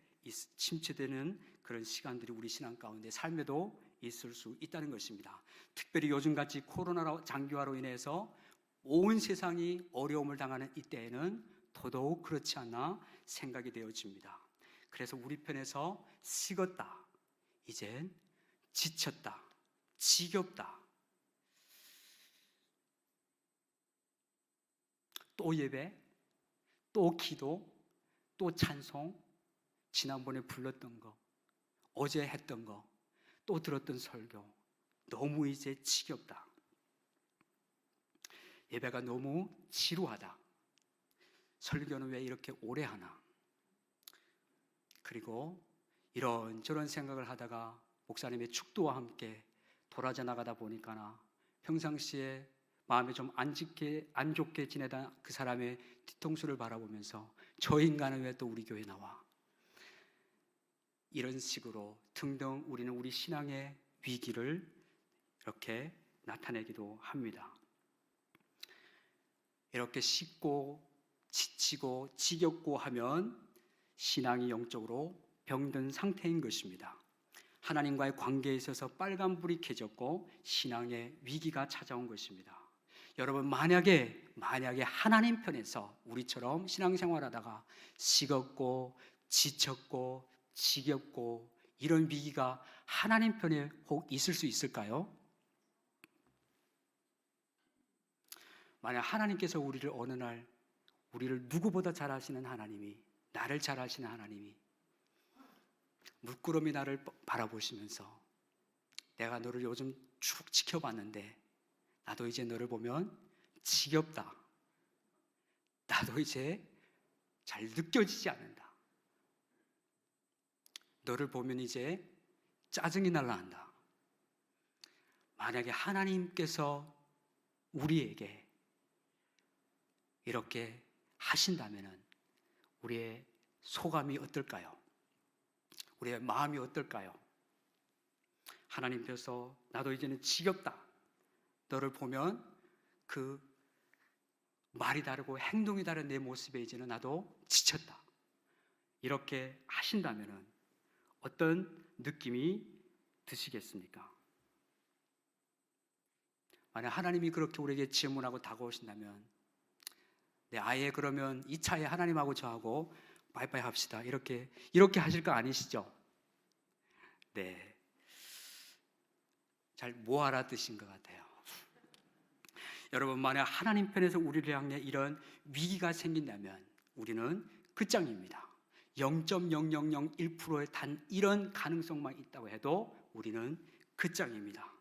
A: 침체되는 그런 시간들이 우리 신앙 가운데 삶에도 있을 수 있다는 것입니다. 특별히 요즘같이 코로나 장기화로 인해서 온 세상이 어려움을 당하는 이때에는 더더욱 그렇지 않나 생각이 되어집니다. 그래서 우리 편에서 식었다, 이젠 지쳤다, 지겹다, 또 예배, 또 기도, 또 찬송, 지난번에 불렀던 거, 어제 했던 거, 또 들었던 설교, 너무 이제 지겹다. 예배가 너무 지루하다. 설교는 왜 이렇게 오래 하나? 그리고 이런저런 생각을 하다가 목사님의 축도와 함께 돌아져 나가다 보니까나 평상시에 마음에 좀 안 좋게 지내다 그 사람의 뒤통수를 바라보면서 저 인간은 왜 또 우리 교회 나와? 이런 식으로 등등 우리는 우리 신앙의 위기를 이렇게 나타내기도 합니다. 이렇게 식고 지치고 지겹고 하면 신앙이 영적으로 병든 상태인 것입니다. 하나님과의 관계에 있어서 빨간불이 켜졌고 신앙의 위기가 찾아온 것입니다. 여러분, 만약에 하나님 편에서 우리처럼 신앙생활하다가 식었고 지쳤고 지겹고 이런 위기가 하나님 편에 혹 있을 수 있을까요? 만약 하나님께서 우리를 어느 날 우리를 누구보다 잘 아시는 하나님이 나를 잘 아시는 하나님이 물끄러미 나를 바라보시면서 내가 너를 요즘 쭉 지켜봤는데 나도 이제 너를 보면 지겹다. 나도 이제 잘 느껴지지 않는다. 너를 보면 이제 짜증이 날라간다. 만약에 하나님께서 우리에게 이렇게 하신다면 우리의 소감이 어떨까요? 우리의 마음이 어떨까요? 하나님께서 나도 이제는 지겹다. 너를 보면 그 말이 다르고 행동이 다른 내 모습에 이제는 나도 지쳤다. 이렇게 하신다면 어떤 느낌이 드시겠습니까? 만약 하나님이 그렇게 우리에게 질문하고 다가오신다면 아예 그러면 이 차에 하나님하고 저하고 바이바이 합시다. 이렇게 하실 거 아니시죠? 네. 잘 못 알아듣신 것 같아요. 여러분, 만약 하나님 편에서 우리를 향해 이런 위기가 생긴다면 우리는 끝장입니다. 0.0001%의 단 이런 가능성만 있다고 해도 우리는 끝장입니다.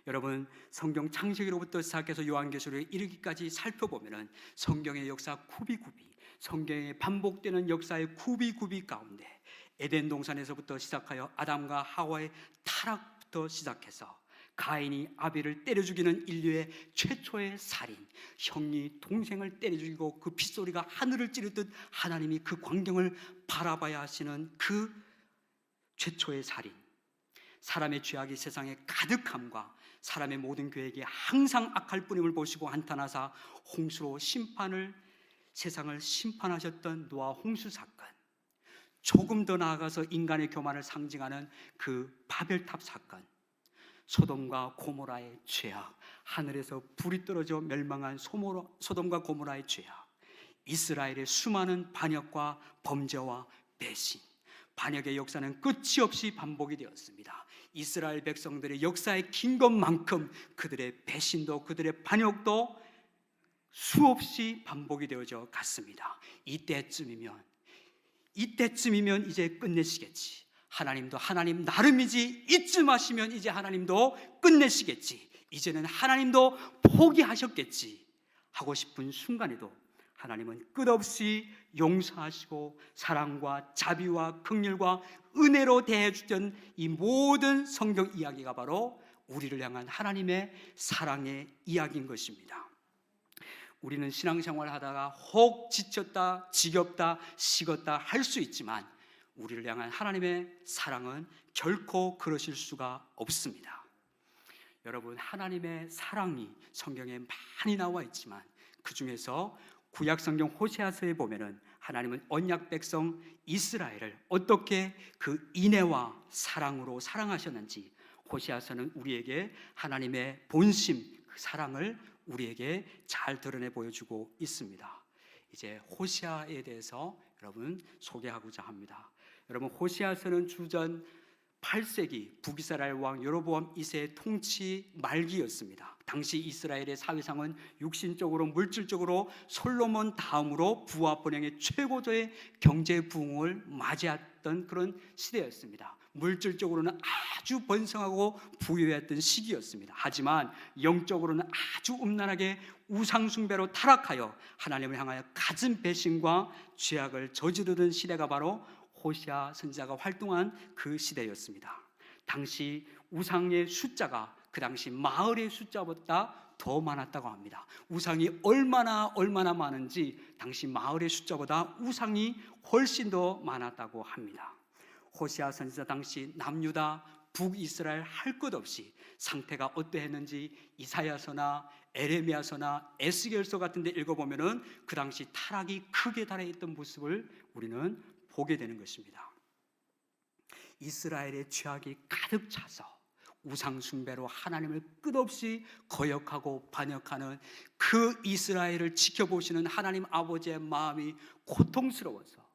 A: 여러분, 성경 창세기로부터 시작해서 요한계시록에 이르기까지 살펴보면 성경의 역사 구비구비, 성경에 반복되는 역사의 구비구비 가운데 에덴 동산에서부터 시작하여 아담과 하와의 타락부터 시작해서 가인이 아벨을 때려 죽이는 인류의 최초의 살인, 형이 동생을 때려 죽이고 그 핏소리가 하늘을 찌르듯 하나님이 그 광경을 바라봐야 하시는 그 최초의 살인, 사람의 죄악이 세상에 가득함과 사람의 모든 계획이 항상 악할 뿐임을 보시고 한탄하사 홍수로 세상을 심판하셨던 노아 홍수 사건, 조금 더 나아가서 인간의 교만을 상징하는 그 바벨탑 사건, 소돔과 고모라의 죄악, 하늘에서 불이 떨어져 멸망한 소돔과 고모라의 죄악, 이스라엘의 수많은 반역과 범죄와 배신, 반역의 역사는 끝이 없이 반복이 되었습니다. 이스라엘 백성들의 역사에 긴 것만큼 그들의 배신도 그들의 반역도 수없이 반복이 되어져 갔습니다. 이때쯤이면 이제 끝내시겠지. 하나님도 하나님 나름이지, 이쯤 하시면 이제 하나님도 끝내시겠지, 이제는 하나님도 포기하셨겠지 하고 싶은 순간에도 하나님은 끝없이 용서하시고 사랑과 자비와 긍휼과 은혜로 대해주던 이 모든 성경 이야기가 바로 우리를 향한 하나님의 사랑의 이야기인 것입니다. 우리는 신앙생활을 하다가 혹 지쳤다, 지겹다, 식었다 할 수 있지만 우리를 향한 하나님의 사랑은 결코 그러실 수가 없습니다. 여러분, 하나님의 사랑이 성경에 많이 나와 있지만 그 중에서 구약 성경 호세아서에 보면은 하나님은 언약 백성 이스라엘을 어떻게 그 인애와 사랑으로 사랑하셨는지 호세아서는 우리에게 하나님의 본심, 그 사랑을 우리에게 잘 드러내 보여주고 있습니다. 이제 호세아에 대해서 여러분 소개하고자 합니다. 여러분, 호세아서는 주전 8세기 북이스라엘 왕 여로보암 2세의 통치 말기였습니다. 당시 이스라엘의 사회상은 육신적으로 물질적으로 솔로몬 다음으로 부와 번영의 최고조의 경제 부흥을 맞이했던 그런 시대였습니다. 물질적으로는 아주 번성하고 부유했던 시기였습니다. 하지만 영적으로는 아주 음란하게 우상숭배로 타락하여 하나님을 향하여 갖은 배신과 죄악을 저지르던 시대가 바로 호세아 선지자가 활동한 그 시대였습니다. 당시 우상의 숫자가 그 당시 마을의 숫자보다 더 많았다고 합니다. 우상이 얼마나 많은지 당시 마을의 숫자보다 우상이 훨씬 더 많았다고 합니다. 호세아 선지자 당시 남유다 북이스라엘 할 것 없이 상태가 어떠했는지 이사야서나 에레미야서나 에스겔서 같은 데 읽어보면은 그 당시 타락이 크게 달해있던 모습을 우리는 보게 되는 것입니다. 이스라엘의 죄악이 가득 차서 우상 숭배로 하나님을 끝없이 거역하고 반역하는 그 이스라엘을 지켜보시는 하나님 아버지의 마음이 고통스러워서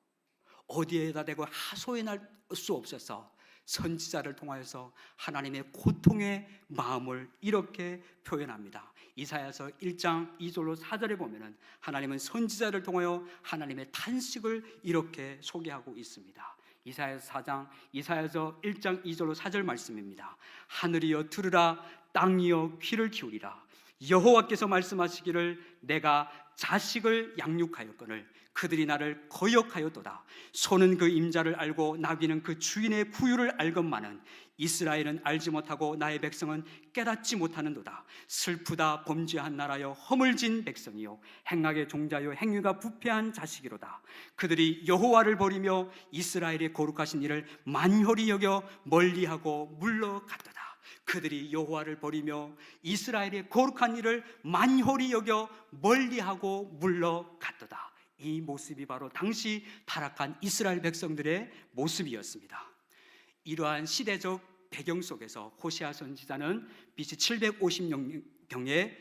A: 어디에다 대고 하소연할 수 없어서 선지자를 통하여서 하나님의 고통의 마음을 이렇게 표현합니다. 이사야서 1장 2절로 4절에 보면은 하나님은 선지자를 통하여 하나님의 탄식을 이렇게 소개하고 있습니다. 이사야서 1장 2절로 4절 말씀입니다. 하늘이여 들으라, 땅이여 귀를 기울이라. 여호와께서 말씀하시기를 내가 자식을 양육하였거늘 그들이 나를 거역하였도다. 소는 그 임자를 알고 나귀는 그 주인의 구유를 알건만은 이스라엘은 알지 못하고 나의 백성은 깨닫지 못하는도다. 슬프다 범죄한 나라여 허물진 백성이요 행악의 종자여 행위가 부패한 자식이로다. 그들이 여호와를 버리며 이스라엘의 거룩하신 이를 만홀히 여겨 멀리하고 물러갔도다. 그들이 여호와를 버리며 이스라엘의 거룩한 일을 만홀히 여겨 멀리하고 물러갔도다. 이 모습이 바로 당시 타락한 이스라엘 백성들의 모습이었습니다. 이러한 시대적 배경 속에서 호세아 선지자는 BC 750년경에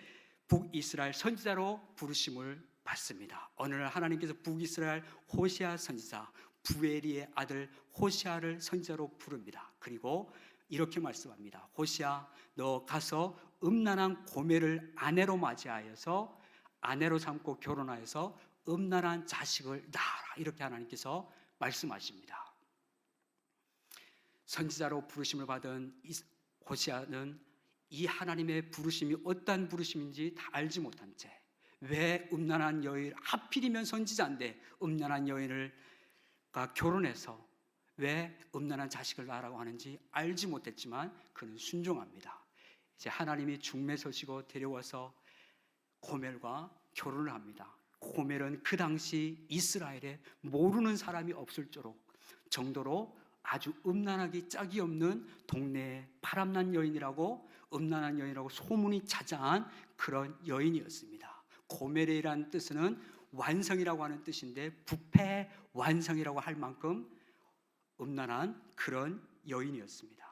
A: 북이스라엘 선지자로 부르심을 받습니다. 어느 날 하나님께서 북이스라엘 호세아 선지자 부엘리의 아들 호세아를 선지자로 부릅니다. 그리고 이렇게 말씀합니다. 호세아, 너 가서 음란한 고멜을 아내로 맞이하여서 아내로 삼고 결혼하여서 음란한 자식을 낳아라. 이렇게 하나님께서 말씀하십니다. 선지자로 부르심을 받은 호세아는 이 하나님의 부르심이 어떠한 부르심인지 다 알지 못한 채 왜 음란한 여인, 하필이면 선지자인데 음란한 여인과 결혼해서 왜 음란한 자식을 낳으라고 하는지 알지 못했지만 그는 순종합니다. 이제 하나님이 중매서시고 데려와서 고멜과 결혼을 합니다. 고멜은 그 당시 이스라엘에 모르는 사람이 없을 정도로 아주 음란하기 짝이 없는 동네의 바람난 여인이라고, 음란한 여인이라고 소문이 자자한 그런 여인이었습니다. 고멜이라는 뜻은 완성이라고 하는 뜻인데 부패 완성이라고 할 만큼 음란한 그런 여인이었습니다.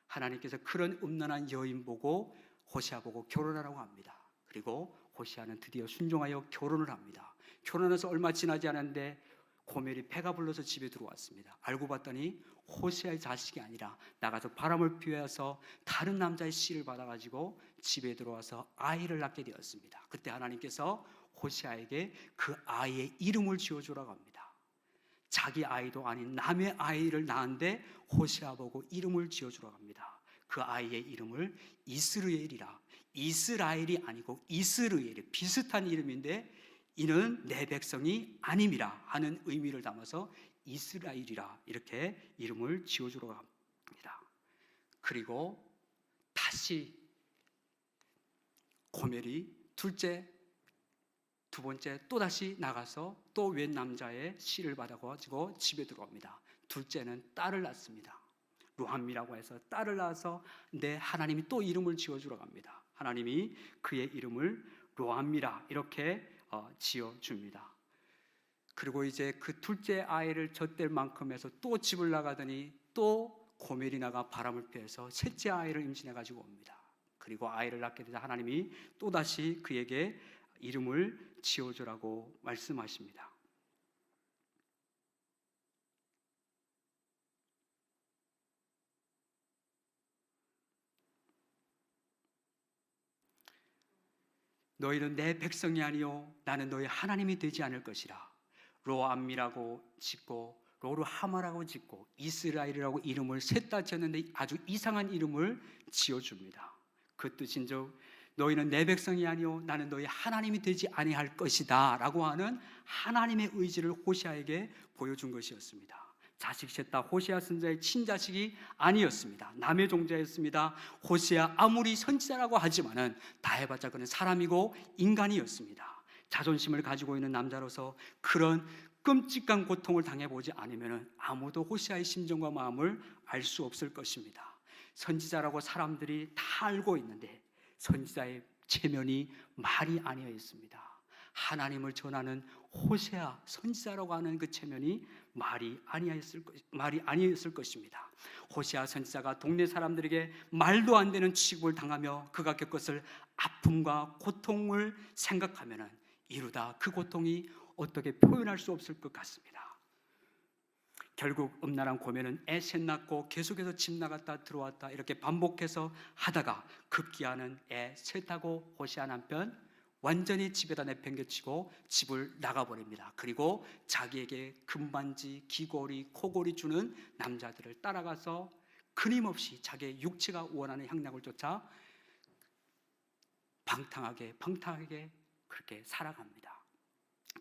A: 하나님께서 그런 음란한 여인 보고 호세아 보고 결혼하라고 합니다. 그리고 호세아는 드디어 순종하여 결혼을 합니다. 결혼해서 얼마 지나지 않았는데 고멜이 배가 불러서 집에 들어왔습니다. 알고 봤더니 호세아의 자식이 아니라 나가서 바람을 피워서 다른 남자의 씨를 받아가지고 집에 들어와서 아이를 낳게 되었습니다. 그때 하나님께서 호세아에게 그 아이의 이름을 지어주라고 합니다. 자기 아이도 아닌 남의 아이를 낳았는데 호세아 보고 이름을 지어주라고 합니다. 그 아이의 이름을 이스르엘이라. 이스라엘이 아니고 이스르엘이 비슷한 이름인데 이는 내 백성이 아님이라 하는 의미를 담아서 이스라엘이라 이렇게 이름을 지어주라고 합니다. 그리고 다시 고멜이 두 번째 또다시 나가서 또 웬 남자의 씨를 받아가지고 집에 들어옵니다. 둘째는 딸을 낳습니다. 루함이라고 해서 딸을 낳아서 내 하나님이 또 이름을 지어주라고 합니다. 하나님이 그의 이름을 루함이라 이렇게 지어줍니다. 그리고 이제 그 둘째 아이를 젖댈 만큼 해서 또 집을 나가더니 또 고멜이 나가 바람을 피해서 셋째 아이를 임신해가지고 옵니다. 그리고 아이를 낳게 되자 하나님이 또다시 그에게 이름을 지어주라고 말씀하십니다. 너희는 내 백성이 아니요 나는 너희 하나님이 되지 않을 것이라. 로암이라고 짓고 로르하마라고 짓고 이스라엘이라고 이름을 셋 다 지었는데 아주 이상한 이름을 지어줍니다. 그 뜻인즉 너희는 내 백성이 아니요 나는 너희 하나님이 되지 아니할 것이다 라고 하는 하나님의 의지를 호세아에게 보여준 것이었습니다. 자식 셋 다 호세아 선지자의 친자식이 아니었습니다. 남의 종자였습니다. 호세아 아무리 선지자라고 하지만은 다 해봤자 그는 사람이고 인간이었습니다. 자존심을 가지고 있는 남자로서 그런 끔찍한 고통을 당해보지 않으면 아무도 호세아의 심정과 마음을 알 수 없을 것입니다. 선지자라고 사람들이 다 알고 있는데 선지자의 체면이 말이 아니었습니다. 하나님을 전하는 호세아 선지자라고 하는 그 체면이 말이 아니었을 것입니다. 호세아 선지자가 동네 사람들에게 말도 안 되는 취급을 당하며 그가 겪었을 아픔과 고통을 생각하면 이루다 그 고통이 어떻게 표현할 수 없을 것 같습니다. 결국 음란한 고멜은 애 셋 낳고 계속해서 집 나갔다 들어왔다 이렇게 반복해서 하다가 급기야는 애 셋하고 호시아 남편 완전히 집에다 내팽개치고 집을 나가버립니다. 그리고 자기에게 금반지, 귀걸이, 코걸이 주는 남자들을 따라가서 끊임없이 자기의 육체가 원하는 향락을 쫓아 방탕하게 그렇게 살아갑니다.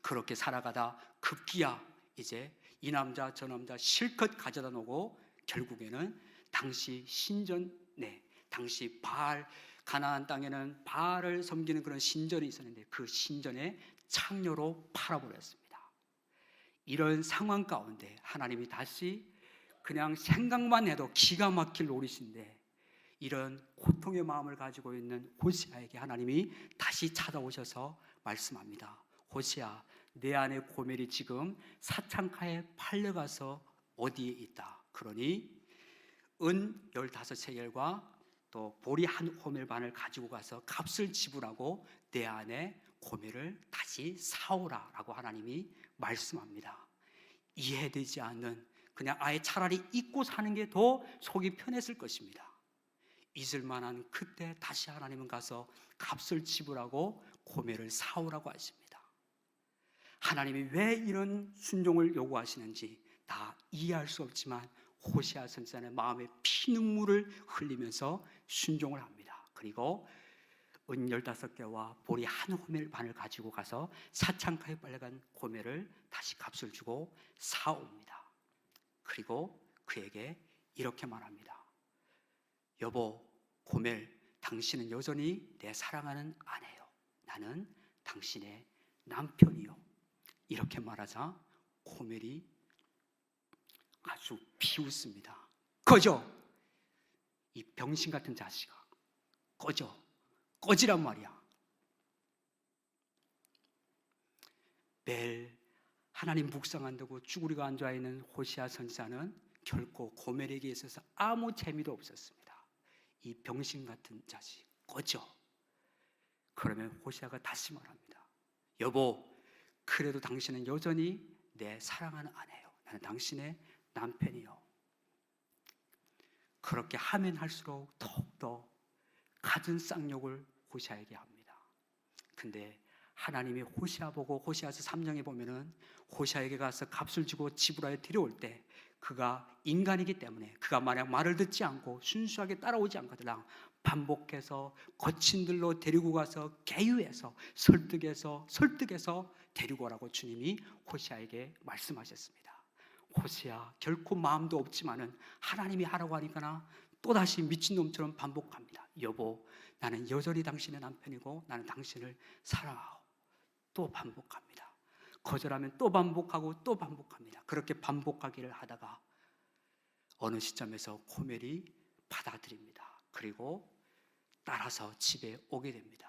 A: 그렇게 살아가다 급기야 이제 이 남자 저 남자 실컷 가져다 놓고 결국에는 당시 당시 바알, 가나안 땅에는 바알을 섬기는 그런 신전이 있었는데 그 신전에 창녀로 팔아버렸습니다. 이런 상황 가운데 하나님이 다시 그냥 생각만 해도 기가 막힐 노릇인데 이런 고통의 마음을 가지고 있는 호시아에게 하나님이 다시 찾아오셔서 말씀합니다. 호시아, 내 안에 고멜이 지금 사창가에 팔려가서 어디에 있다. 그러니 은 15세겔과 또 보리 한 호멜 반을 가지고 가서 값을 지불하고 내 안에 고멜을 다시 사오라 라고 하나님이 말씀합니다. 이해되지 않는, 그냥 아예 차라리 잊고 사는 게 더 속이 편했을 것입니다. 잊을 만한 그때 다시 하나님은 가서 값을 지불하고 고멜을 사오라고 하십니다. 하나님이 왜 이런 순종을 요구하시는지 다 이해할 수 없지만 호시아 선지자의 마음에 피눈물을 흘리면서 순종을 합니다. 그리고 은 15개와 보리 한 호멜 반을 가지고 가서 사창가에 빨려간 고멜을 다시 값을 주고 사옵니다. 그리고 그에게 이렇게 말합니다. 여보, 고멜, 당신은 여전히 내 사랑하는 아내요. 나는 당신의 남편이요. 이렇게 말하자 고멜이 아주 비웃습니다. 꺼져! 이 병신 같은 자식아, 꺼져! 꺼지란 말이야. 매일 하나님 묵상한다고 쭈구리가 앉아있는 호시아 선지자는 결코 고멜에게 있어서 아무 재미도 없었습니다. 이 병신 같은 자식, 꺼져! 그러면 호시아가 다시 말합니다. 여보, 그래도 당신은 여전히 내 사랑하는 아내요. 나는 당신의 남편이요. 그렇게 하면 할수록 더욱더 갖은 쌍욕을 호시아에게 합니다. 근데 하나님이 호시아 보고 호시아서 3장에 보면은 호시아에게 가서 값을 주고 지불하여 데려올 때 그가 인간이기 때문에 그가 만약 말을 듣지 않고 순수하게 따라오지 않거든 반복해서 거친 들로 데리고 가서 개유해서 설득해서 데리고 오라고 주님이 호시아에게 말씀하셨습니다. 호시아, 결코 마음도 없지만은 하나님이 하라고 하니까 또다시 미친놈처럼 반복합니다. 여보, 나는 여전히 당신의 남편이고 나는 당신을 사랑하고, 또 반복합니다. 거절하면 또 반복하고 또 반복합니다. 그렇게 반복하기를 하다가 어느 시점에서 고멜이 받아들입니다. 그리고 따라서 집에 오게 됩니다.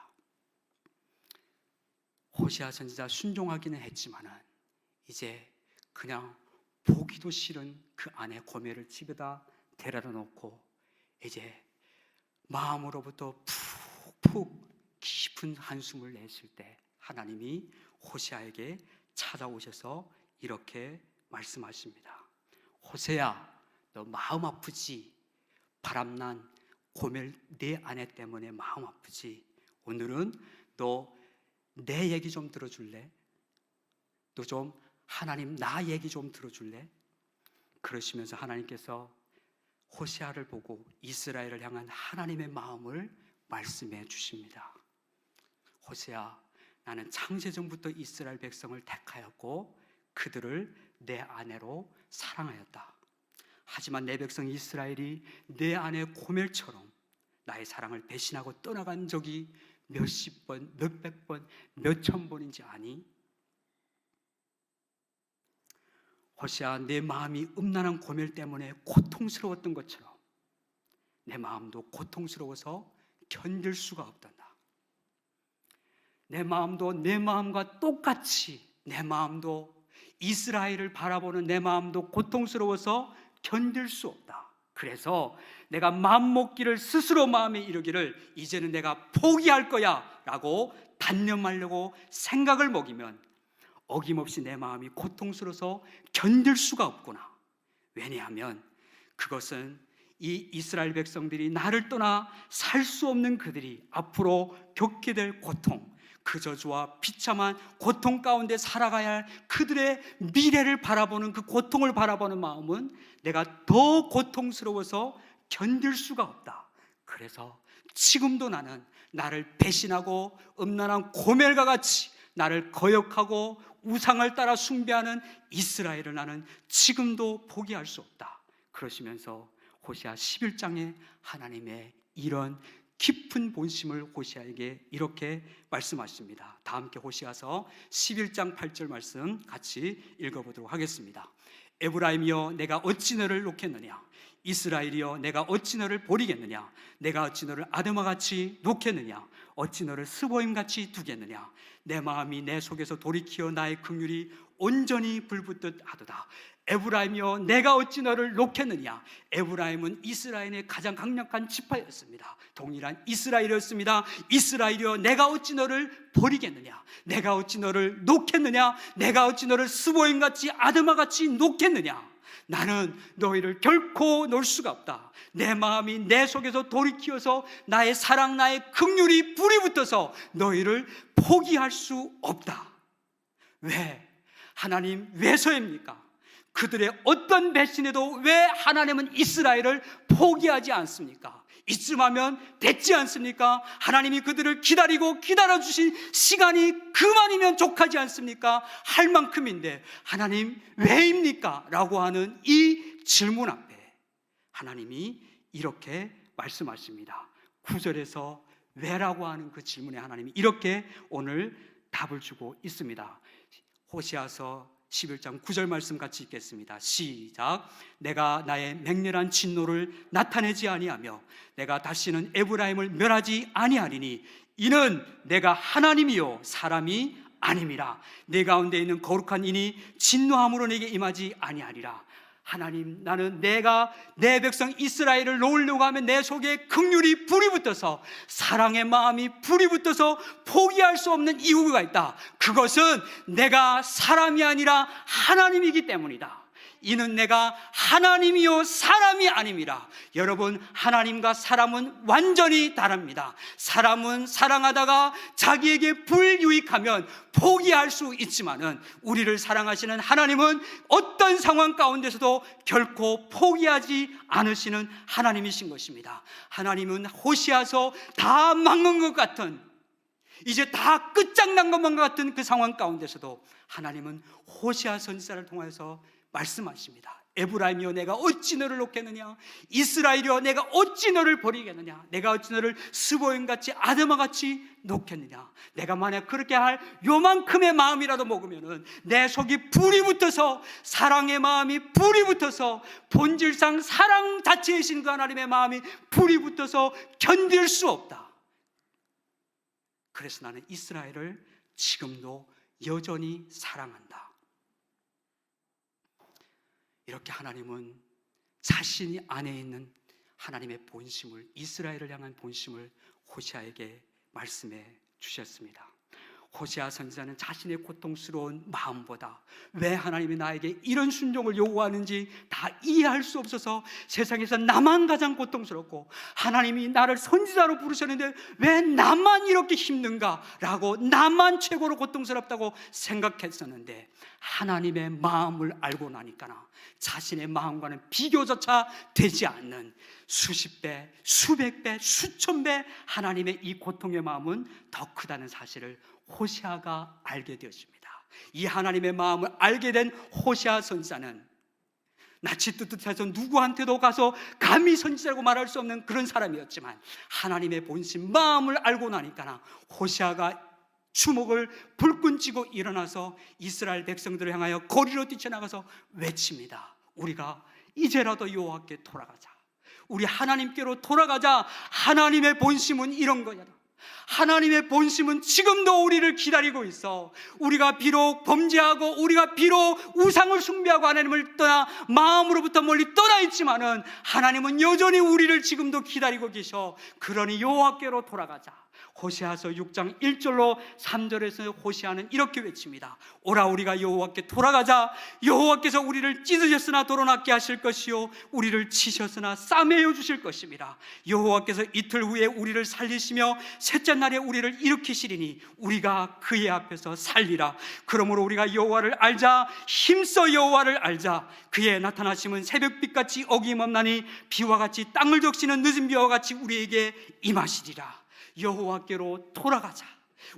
A: 호시아 선지자 순종하기는 했지만은 이제 그냥 보기도 싫은 그 아내 고멜을 집에다 데려다 놓고 이제 마음으로부터 푹푹 깊은 한숨을 냈을 때 하나님이 호시아에게 찾아오셔서 이렇게 말씀하십니다. 호세야, 너 마음 아프지? 바람난 고멜 내 아내 때문에 마음 아프지? 오늘은 너 내 얘기 좀 들어줄래? 너 좀 하나님 나 얘기 좀 들어줄래? 그러시면서 하나님께서 호시아를 보고 이스라엘을 향한 하나님의 마음을 말씀해 주십니다. 호시아, 나는 창세전부터 이스라엘 백성을 택하였고 그들을 내 아내로 사랑하였다. 하지만 내 백성 이스라엘이 내 아내 고멜처럼 나의 사랑을 배신하고 떠나간 적이 몇십 번, 몇백 번, 몇천 번인지 아니? 호시아, 내 마음이 음란한 고멜 때문에 고통스러웠던 것처럼 내 마음도 고통스러워서 견딜 수가 없단다. 내 마음도 내 마음과 똑같이 내 마음도 이스라엘을 바라보는 내 마음도 고통스러워서 견딜 수 없다. 그래서 내가 마음 먹기를 스스로 마음에 이르기를 이제는 내가 포기할 거야 라고 단념하려고 생각을 먹이면 어김없이 내 마음이 고통스러워서 견딜 수가 없구나. 왜냐하면 그것은 이 이스라엘 백성들이 나를 떠나 살 수 없는 그들이 앞으로 겪게 될 고통, 그 저주와 비참한 고통 가운데 살아가야 할 그들의 미래를 바라보는, 그 고통을 바라보는 마음은 내가 더 고통스러워서 견딜 수가 없다. 그래서 지금도 나는 나를 배신하고 음란한 고멜과 같이 나를 거역하고 우상을 따라 숭배하는 이스라엘을 나는 지금도 포기할 수 없다. 그러시면서 호시아 11장에 하나님의 이런 깊은 본심을 호시아에게 이렇게 말씀하십니다. 다 함께 호시아서 11장 8절 말씀 같이 읽어보도록 하겠습니다. 에브라임이여 내가 어찌 너를 놓겠느냐, 이스라엘이여 내가 어찌 너를 버리겠느냐, 내가 어찌 너를 아드마같이 놓겠느냐, 어찌 너를 스보임같이 두겠느냐. 내 마음이 내 속에서 돌이키어 나의 긍휼이 온전히 불붙듯 하도다. 에브라임이여 내가 어찌 너를 놓겠느냐. 에브라임은 이스라엘의 가장 강력한 지파였습니다. 동일한 이스라엘이었습니다. 이스라엘이여 내가 어찌 너를 버리겠느냐, 내가 어찌 너를 놓겠느냐, 내가 어찌 너를 스보임같이 아드마같이 놓겠느냐. 나는 너희를 결코 놓을 수가 없다. 내 마음이 내 속에서 돌이키어서 나의 사랑, 나의 긍휼이 불이 붙어서 너희를 포기할 수 없다. 왜? 하나님 왜서입니까? 그들의 어떤 배신에도 왜 하나님은 이스라엘을 포기하지 않습니까? 이쯤 하면 됐지 않습니까? 하나님이 그들을 기다려주신 시간이 그만이면 족하지 않습니까? 할 만큼인데 하나님 왜입니까? 라고 하는 이 질문 앞에 하나님이 이렇게 말씀하십니다. 9절에서 왜라고 하는 그 질문에 하나님이 이렇게 오늘 답을 주고 있습니다. 호시아서 11장 9절 말씀 같이 읽겠습니다. 시작. 내가 나의 맹렬한 진노를 나타내지 아니하며 내가 다시는 에브라임을 멸하지 아니하리니 이는 내가 하나님이요 사람이 아님이라. 내 가운데 있는 거룩한 이니 진노함으로 내게 임하지 아니하리라. 하나님, 나는 내가 내 백성 이스라엘을 놓으려고 하면 내 속에 긍휼이 불이 붙어서, 사랑의 마음이 불이 붙어서 포기할 수 없는 이유가 있다. 그것은 내가 사람이 아니라 하나님이기 때문이다. 이는 내가 하나님이요 사람이 아님이라. 여러분, 하나님과 사람은 완전히 다릅니다. 사람은 사랑하다가 자기에게 불유익하면 포기할 수 있지만은 우리를 사랑하시는 하나님은 어떤 상황 가운데서도 결코 포기하지 않으시는 하나님이신 것입니다. 하나님은 호시아서 다 망한 것 같은, 이제 다 끝장난 것만 같은 그 상황 가운데서도 하나님은 호시아 선지자를 통해서 말씀하십니다. 에브라임이여 내가 어찌 너를 놓겠느냐, 이스라엘이여 내가 어찌 너를 버리겠느냐, 내가 어찌 너를 스보임같이 아드마같이 놓겠느냐. 내가 만약 그렇게 할 요만큼의 마음이라도 먹으면은 내 속이 불이 붙어서, 사랑의 마음이 불이 붙어서, 본질상 사랑 자체이신 그 하나님의 마음이 불이 붙어서 견딜 수 없다. 그래서 나는 이스라엘을 지금도 여전히 사랑한다. 이렇게 하나님은 자신이 안에 있는 하나님의 본심을, 이스라엘을 향한 본심을 호시아에게 말씀해 주셨습니다. 호시아 선지자는 자신의 고통스러운 마음보다 왜 하나님이 나에게 이런 순종을 요구하는지 다 이해할 수 없어서 세상에서 나만 가장 고통스럽고 하나님이 나를 선지자로 부르셨는데 왜 나만 이렇게 힘든가 라고 나만 최고로 고통스럽다고 생각했었는데, 하나님의 마음을 알고 나니까 자신의 마음과는 비교조차 되지 않는 수십 배, 수백 배, 수천 배 하나님의 이 고통의 마음은 더 크다는 사실을 호시아가 알게 되었습니다. 이 하나님의 마음을 알게 된 호시아 선지자는 낯이 뜨뜻해서 누구한테도 가서 감히 선지자라고 말할 수 없는 그런 사람이었지만, 하나님의 본심 마음을 알고 나니까 호시아가 주먹을 불끈 쥐고 일어나서 이스라엘 백성들을 향하여 거리로 뛰쳐나가서 외칩니다. 우리가 이제라도 여호와께 돌아가자. 우리 하나님께로 돌아가자. 하나님의 본심은 이런 거냐. 하나님의 본심은 지금도 우리를 기다리고 있어. 우리가 비록 범죄하고 우리가 비록 우상을 숭배하고 하나님을 떠나 마음으로부터 멀리 떠나 있지만은 하나님은 여전히 우리를 지금도 기다리고 계셔. 그러니 여호와께로 돌아가자. 호세아서 6장 1절로 3절에서 호세아는 이렇게 외칩니다. 오라 우리가 여호와께 돌아가자. 여호와께서 우리를 찢으셨으나 도로낫게 하실 것이요 우리를 치셨으나 싸매어 주실 것입니다. 여호와께서 이틀 후에 우리를 살리시며 셋째 날에 우리를 일으키시리니 우리가 그의 앞에서 살리라. 그러므로 우리가 여호와를 알자. 힘써 여호와를 알자. 그의 나타나심은 새벽빛같이 어김없나니 비와 같이 땅을 적시는 늦은 비와 같이 우리에게 임하시리라. 여호와께로 돌아가자.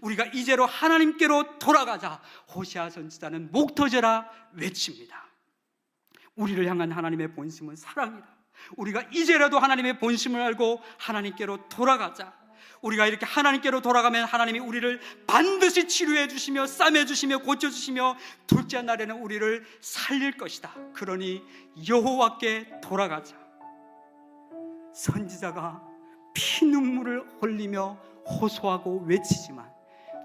A: 우리가 이제로 하나님께로 돌아가자. 호세아 선지자는 목 터져라 외칩니다. 우리를 향한 하나님의 본심은 사랑이다. 우리가 이제라도 하나님의 본심을 알고 하나님께로 돌아가자. 우리가 이렇게 하나님께로 돌아가면 하나님이 우리를 반드시 치료해 주시며 싸매 주시며 고쳐 주시며 둘째 날에는 우리를 살릴 것이다. 그러니 여호와께 돌아가자. 선지자가 피눈물을 흘리며 호소하고 외치지만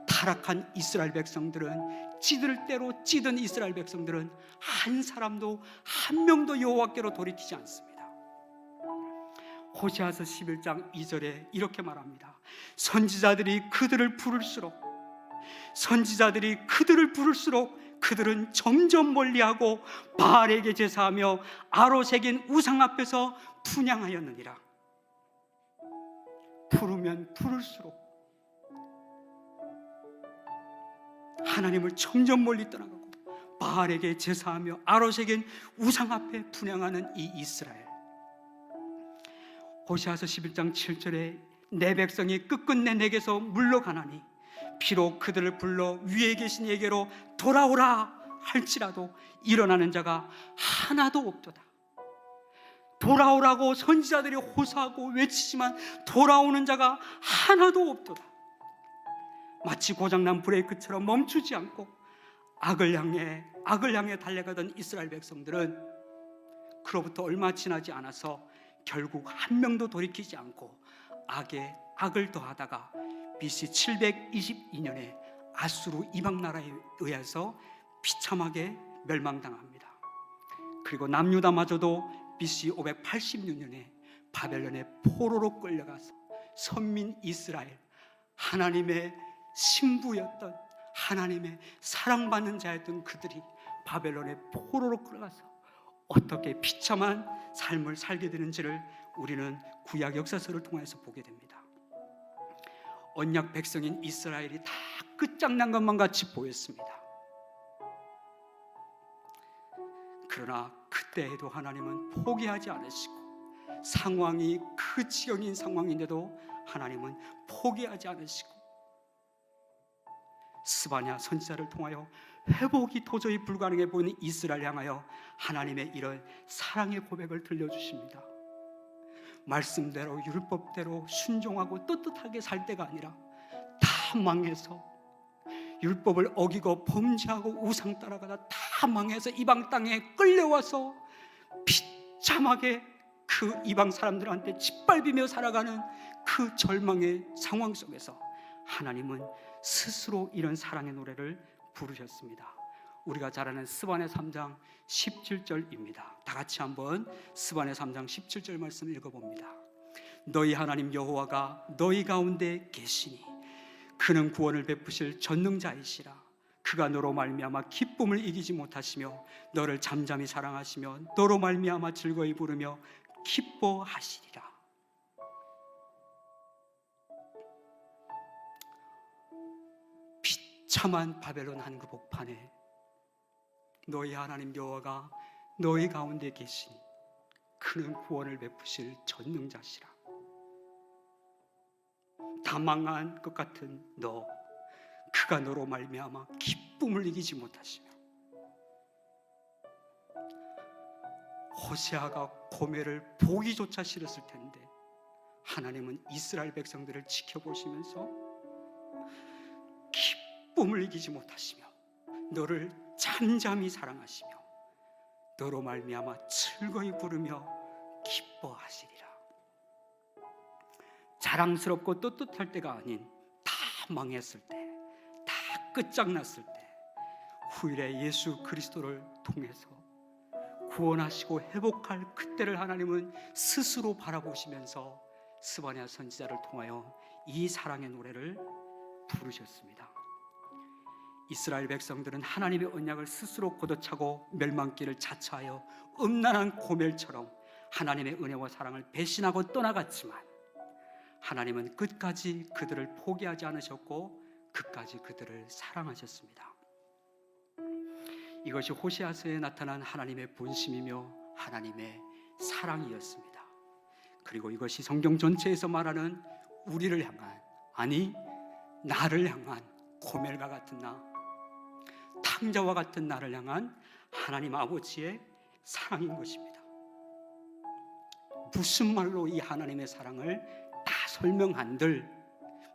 A: 타락한 이스라엘 백성들은 찌들 대로 찌든 이스라엘 백성들은 한 사람도 한 명도 여호와께로 돌이키지 않습니다. 호세아서 11장 2절에 이렇게 말합니다. 선지자들이 그들을 부를수록 그들은 점점 멀리하고 바알에게 제사하며 아로새긴 우상 앞에서 분향하였느니라. 부르면 부를수록 하나님을 점점 멀리 떠나가고 바알에게 제사하며 아로새긴 우상 앞에 분향하는 이 이스라엘. 호세아서 11장 7절에 내 백성이 끝끝내 내게서 물러가나니 비록 그들을 불러 위에 계신 이에게로 돌아오라 할지라도 일어나는 자가 하나도 없도다. 돌아오라고 선지자들이 호소하고 외치지만 돌아오는 자가 하나도 없도다. 마치 고장난 브레이크처럼 멈추지 않고 악을 향해 달려가던 이스라엘 백성들은 그로부터 얼마 지나지 않아서 결국 한 명도 돌이키지 않고 악에 악을 더하다가 BC 722년에 아수르 이방 나라에 의해서 비참하게 멸망당합니다. 그리고 남유다마저도 BC 586년에 바벨론의 포로로 끌려가서 선민 이스라엘, 하나님의 신부였던, 하나님의 사랑받는 자였던 그들이 바벨론의 포로로 끌려가서 어떻게 비참한 삶을 살게 되는지를 우리는 구약 역사서를 통해서 보게 됩니다. 언약 백성인 이스라엘이 다 끝장난 것만 같이 보였습니다. 그러나 그때에도 하나님은 포기하지 않으시고 상황이 그 지경인 상황인데도 하나님은 포기하지 않으시고 스바냐 선지자를 통하여 회복이 도저히 불가능해 보이는 이스라엘 향하여 하나님의 이런 사랑의 고백을 들려주십니다. 말씀대로 율법대로 순종하고 떳떳하게 살 때가 아니라 다 망해서 율법을 어기고 범죄하고 우상 따라가다 다 망해서 이방 땅에 끌려와서 비참하게 그 이방 사람들한테 짓밟이며 살아가는 그 절망의 상황 속에서 하나님은 스스로 이런 사랑의 노래를 부르셨습니다. 우리가 잘 아는 스바냐 3장 17절입니다. 다 같이 한번 스바냐 3장 17절 말씀 읽어봅니다. 너희 하나님 여호와가 너희 가운데 계시니 그는 구원을 베푸실 전능자이시라. 그가 너로 말미암아 기쁨을 이기지 못하시며 너를 잠잠히 사랑하시며 너로 말미암아 즐거이 부르며 기뻐하시리라. 비참한 바벨론 한국복판에 너희 하나님 여호와가 너희 가운데 계시니 그는 구원을 베푸실 전능자시라. 다 망한 것 같은 너, 그가 너로 말미암아 기쁨을 이기지 못하시며 호세아가 고매를 보기조차 싫었을 텐데 하나님은 이스라엘 백성들을 지켜보시면서 기쁨을 이기지 못하시며 너를 잠잠히 사랑하시며 너로 말미암아 즐거이 부르며 기뻐하시리라. 자랑스럽고 떳떳할 때가 아닌 다 망했을 때, 다 끝장났을 때 후일에 예수 그리스도를 통해서 구원하시고 회복할 그때를 하나님은 스스로 바라보시면서 스바냐 선지자를 통하여 이 사랑의 노래를 부르셨습니다. 이스라엘 백성들은 하나님의 언약을 스스로 걷어차고 멸망길을 자처하여 음란한 고멜처럼 하나님의 은혜와 사랑을 배신하고 떠나갔지만 하나님은 끝까지 그들을 포기하지 않으셨고 끝까지 그들을 사랑하셨습니다. 이것이 호세아서에 나타난 하나님의 본심이며 하나님의 사랑이었습니다. 그리고 이것이 성경 전체에서 말하는 우리를 향한, 아니 나를 향한 고멜과 같은 나, 탕자와 같은 나를 향한 하나님 아버지의 사랑인 것입니다. 무슨 말로 이 하나님의 사랑을 다 설명한들,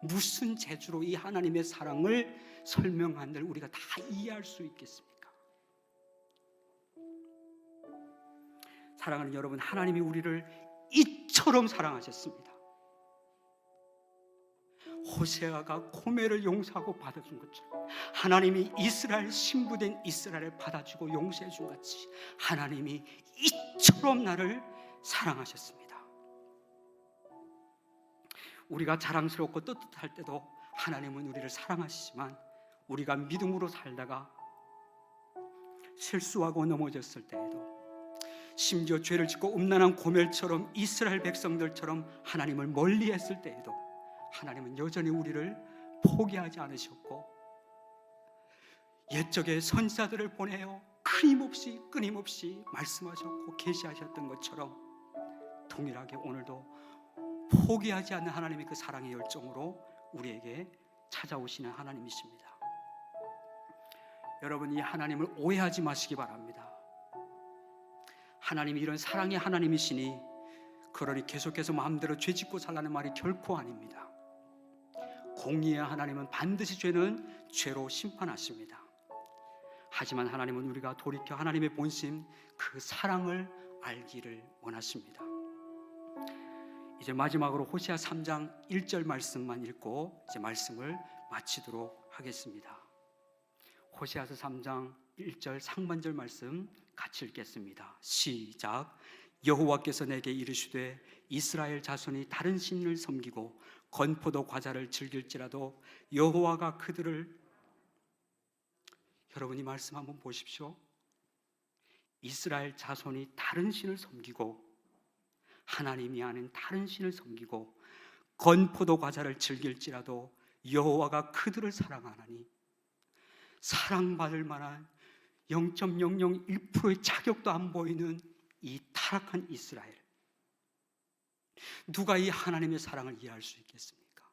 A: 무슨 재주로 이 하나님의 사랑을 설명한들 우리가 다 이해할 수 있겠습니까? 사랑하는 여러분, 하나님이 우리를 이처럼 사랑하셨습니다. 호세아가 고멜을 용서하고 받아준 것처럼 하나님이 이스라엘 신부된 이스라엘을 받아주고 용서해 준 같이 하나님이 이처럼 나를 사랑하셨습니다. 우리가 자랑스럽고 떳떳할 때도 하나님은 우리를 사랑하시지만 우리가 믿음으로 살다가 실수하고 넘어졌을 때에도 심지어 죄를 짓고 음란한 고멜처럼 이스라엘 백성들처럼 하나님을 멀리했을 때에도 하나님은 여전히 우리를 포기하지 않으셨고 옛적에 선지자들을 보내어 끊임없이 말씀하셨고 계시하셨던 것처럼 동일하게 오늘도 포기하지 않는 하나님의 그 사랑의 열정으로 우리에게 찾아오시는 하나님이십니다. 여러분, 이 하나님을 오해하지 마시기 바랍니다. 하나님이 이런 사랑의 하나님이시니 그러니 계속해서 마음대로 죄짓고 살라는 말이 결코 아닙니다. 공의의 하나님은 반드시 죄는 죄로 심판하십니다. 하지만 하나님은 우리가 돌이켜 하나님의 본심, 그 사랑을 알기를 원하십니다. 이제 마지막으로 호세아 3장 1절 말씀만 읽고 이제 말씀을 마치도록 하겠습니다. 호세아서 3장 1절 상반절 말씀 같이 읽겠습니다. 시작. 여호와께서 내게 이르시되 이스라엘 자손이 다른 신을 섬기고 건포도 과자를 즐길지라도 여호와가 그들을, 여러분 이 말씀 한번 보십시오. 이스라엘 자손이 다른 신을 섬기고 하나님이 아닌 다른 신을 섬기고 건포도 과자를 즐길지라도 여호와가 그들을 사랑하나니, 사랑받을 만한 0.001%의 자격도 안 보이는 이 타락한 이스라엘, 누가 이 하나님의 사랑을 이해할 수 있겠습니까?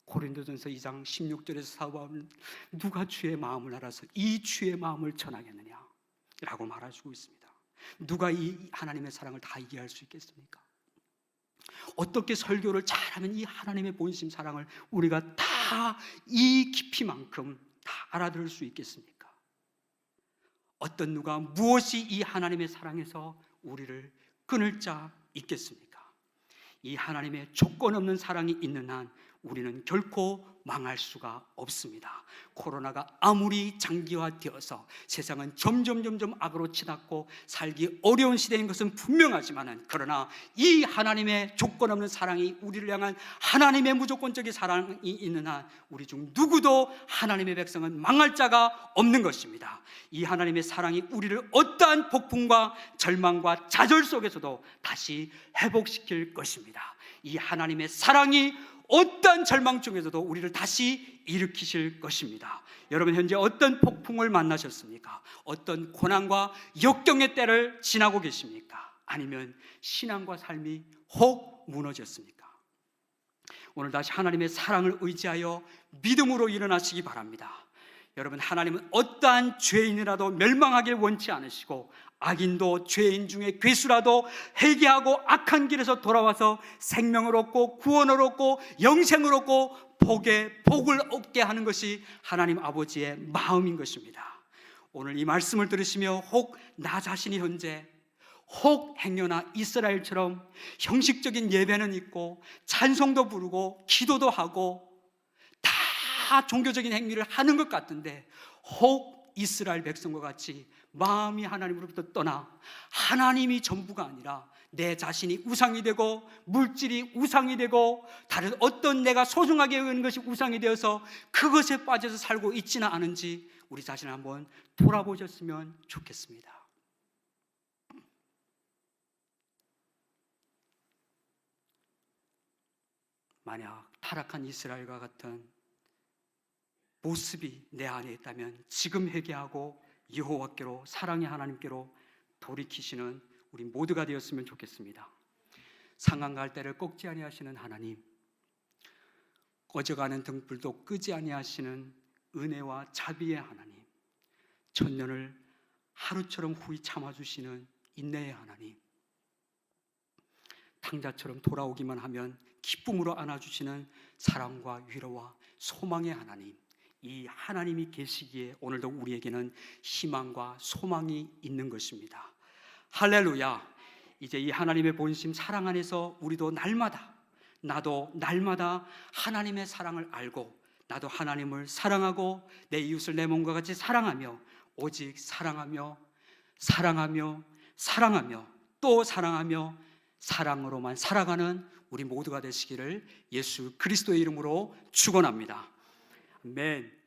A: 고린도전서 2장 16절에서 사도바울은 누가 주의 마음을 알아서 이 주의 마음을 전하겠느냐 라고 말해주고 있습니다. 누가 이 하나님의 사랑을 다 이해할 수 있겠습니까? 어떻게 설교를 잘하면 이 하나님의 본심 사랑을 우리가 다 이 깊이만큼 다 알아들을 수 있겠습니까? 어떤 누가 무엇이 이 하나님의 사랑에서 우리를 끊을 자 있겠습니까? 이 하나님의 조건 없는 사랑이 있는 한 우리는 결코 망할 수가 없습니다. 코로나가 아무리 장기화되어서 세상은 점점 악으로 치닫고 살기 어려운 시대인 것은 분명하지만, 그러나 이 하나님의 조건 없는 사랑이 우리를 향한 하나님의 무조건적인 사랑이 있는 한 우리 중 누구도 하나님의 백성은 망할 자가 없는 것입니다. 이 하나님의 사랑이 우리를 어떠한 폭풍과 절망과 좌절 속에서도 다시 회복시킬 것입니다. 이 하나님의 사랑이 어떤 절망 중에서도 우리를 다시 일으키실 것입니다. 여러분, 현재 어떤 폭풍을 만나셨습니까? 어떤 고난과 역경의 때를 지나고 계십니까? 아니면 신앙과 삶이 혹 무너졌습니까? 오늘 다시 하나님의 사랑을 의지하여 믿음으로 일어나시기 바랍니다. 여러분, 하나님은 어떠한 죄인이라도 멸망하길 원치 않으시고 악인도 죄인 중에 괴수라도 회개하고 악한 길에서 돌아와서 생명을 얻고 구원을 얻고 영생을 얻고 복을 얻게 하는 것이 하나님 아버지의 마음인 것입니다. 오늘 이 말씀을 들으시며 혹 나 자신이 현재 혹 행여나 이스라엘처럼 형식적인 예배는 있고 찬송도 부르고 기도도 하고 다 종교적인 행위를 하는 것 같은데 혹 이스라엘 백성과 같이 마음이 하나님으로부터 떠나 하나님이 전부가 아니라 내 자신이 우상이 되고 물질이 우상이 되고 다른 어떤 내가 소중하게 여기는 것이 우상이 되어서 그것에 빠져서 살고 있지는 않은지 우리 자신을 한번 돌아보셨으면 좋겠습니다. 만약 타락한 이스라엘과 같은 모습이 내 안에 있다면 지금 회개하고 여호와께로, 사랑의 하나님께로 돌이키시는 우리 모두가 되었으면 좋겠습니다. 상한 갈대를 꺾지 아니하시는 하나님, 꺼져가는 등불도 끄지 아니하시는 은혜와 자비의 하나님, 천년을 하루처럼 후히 참아주시는 인내의 하나님, 탕자처럼 돌아오기만 하면 기쁨으로 안아주시는 사랑과 위로와 소망의 하나님, 이 하나님이 계시기에 오늘도 우리에게는 희망과 소망이 있는 것입니다. 할렐루야. 이제 이 하나님의 본심 사랑 안에서 우리도 날마다, 나도 날마다 하나님의 사랑을 알고 나도 하나님을 사랑하고 내 이웃을 내 몸과 같이 사랑하며 오직 사랑하며 사랑하며 사랑하며 또 사랑하며 사랑으로만 살아가는 우리 모두가 되시기를 예수 그리스도의 이름으로 축원합니다. 아멘.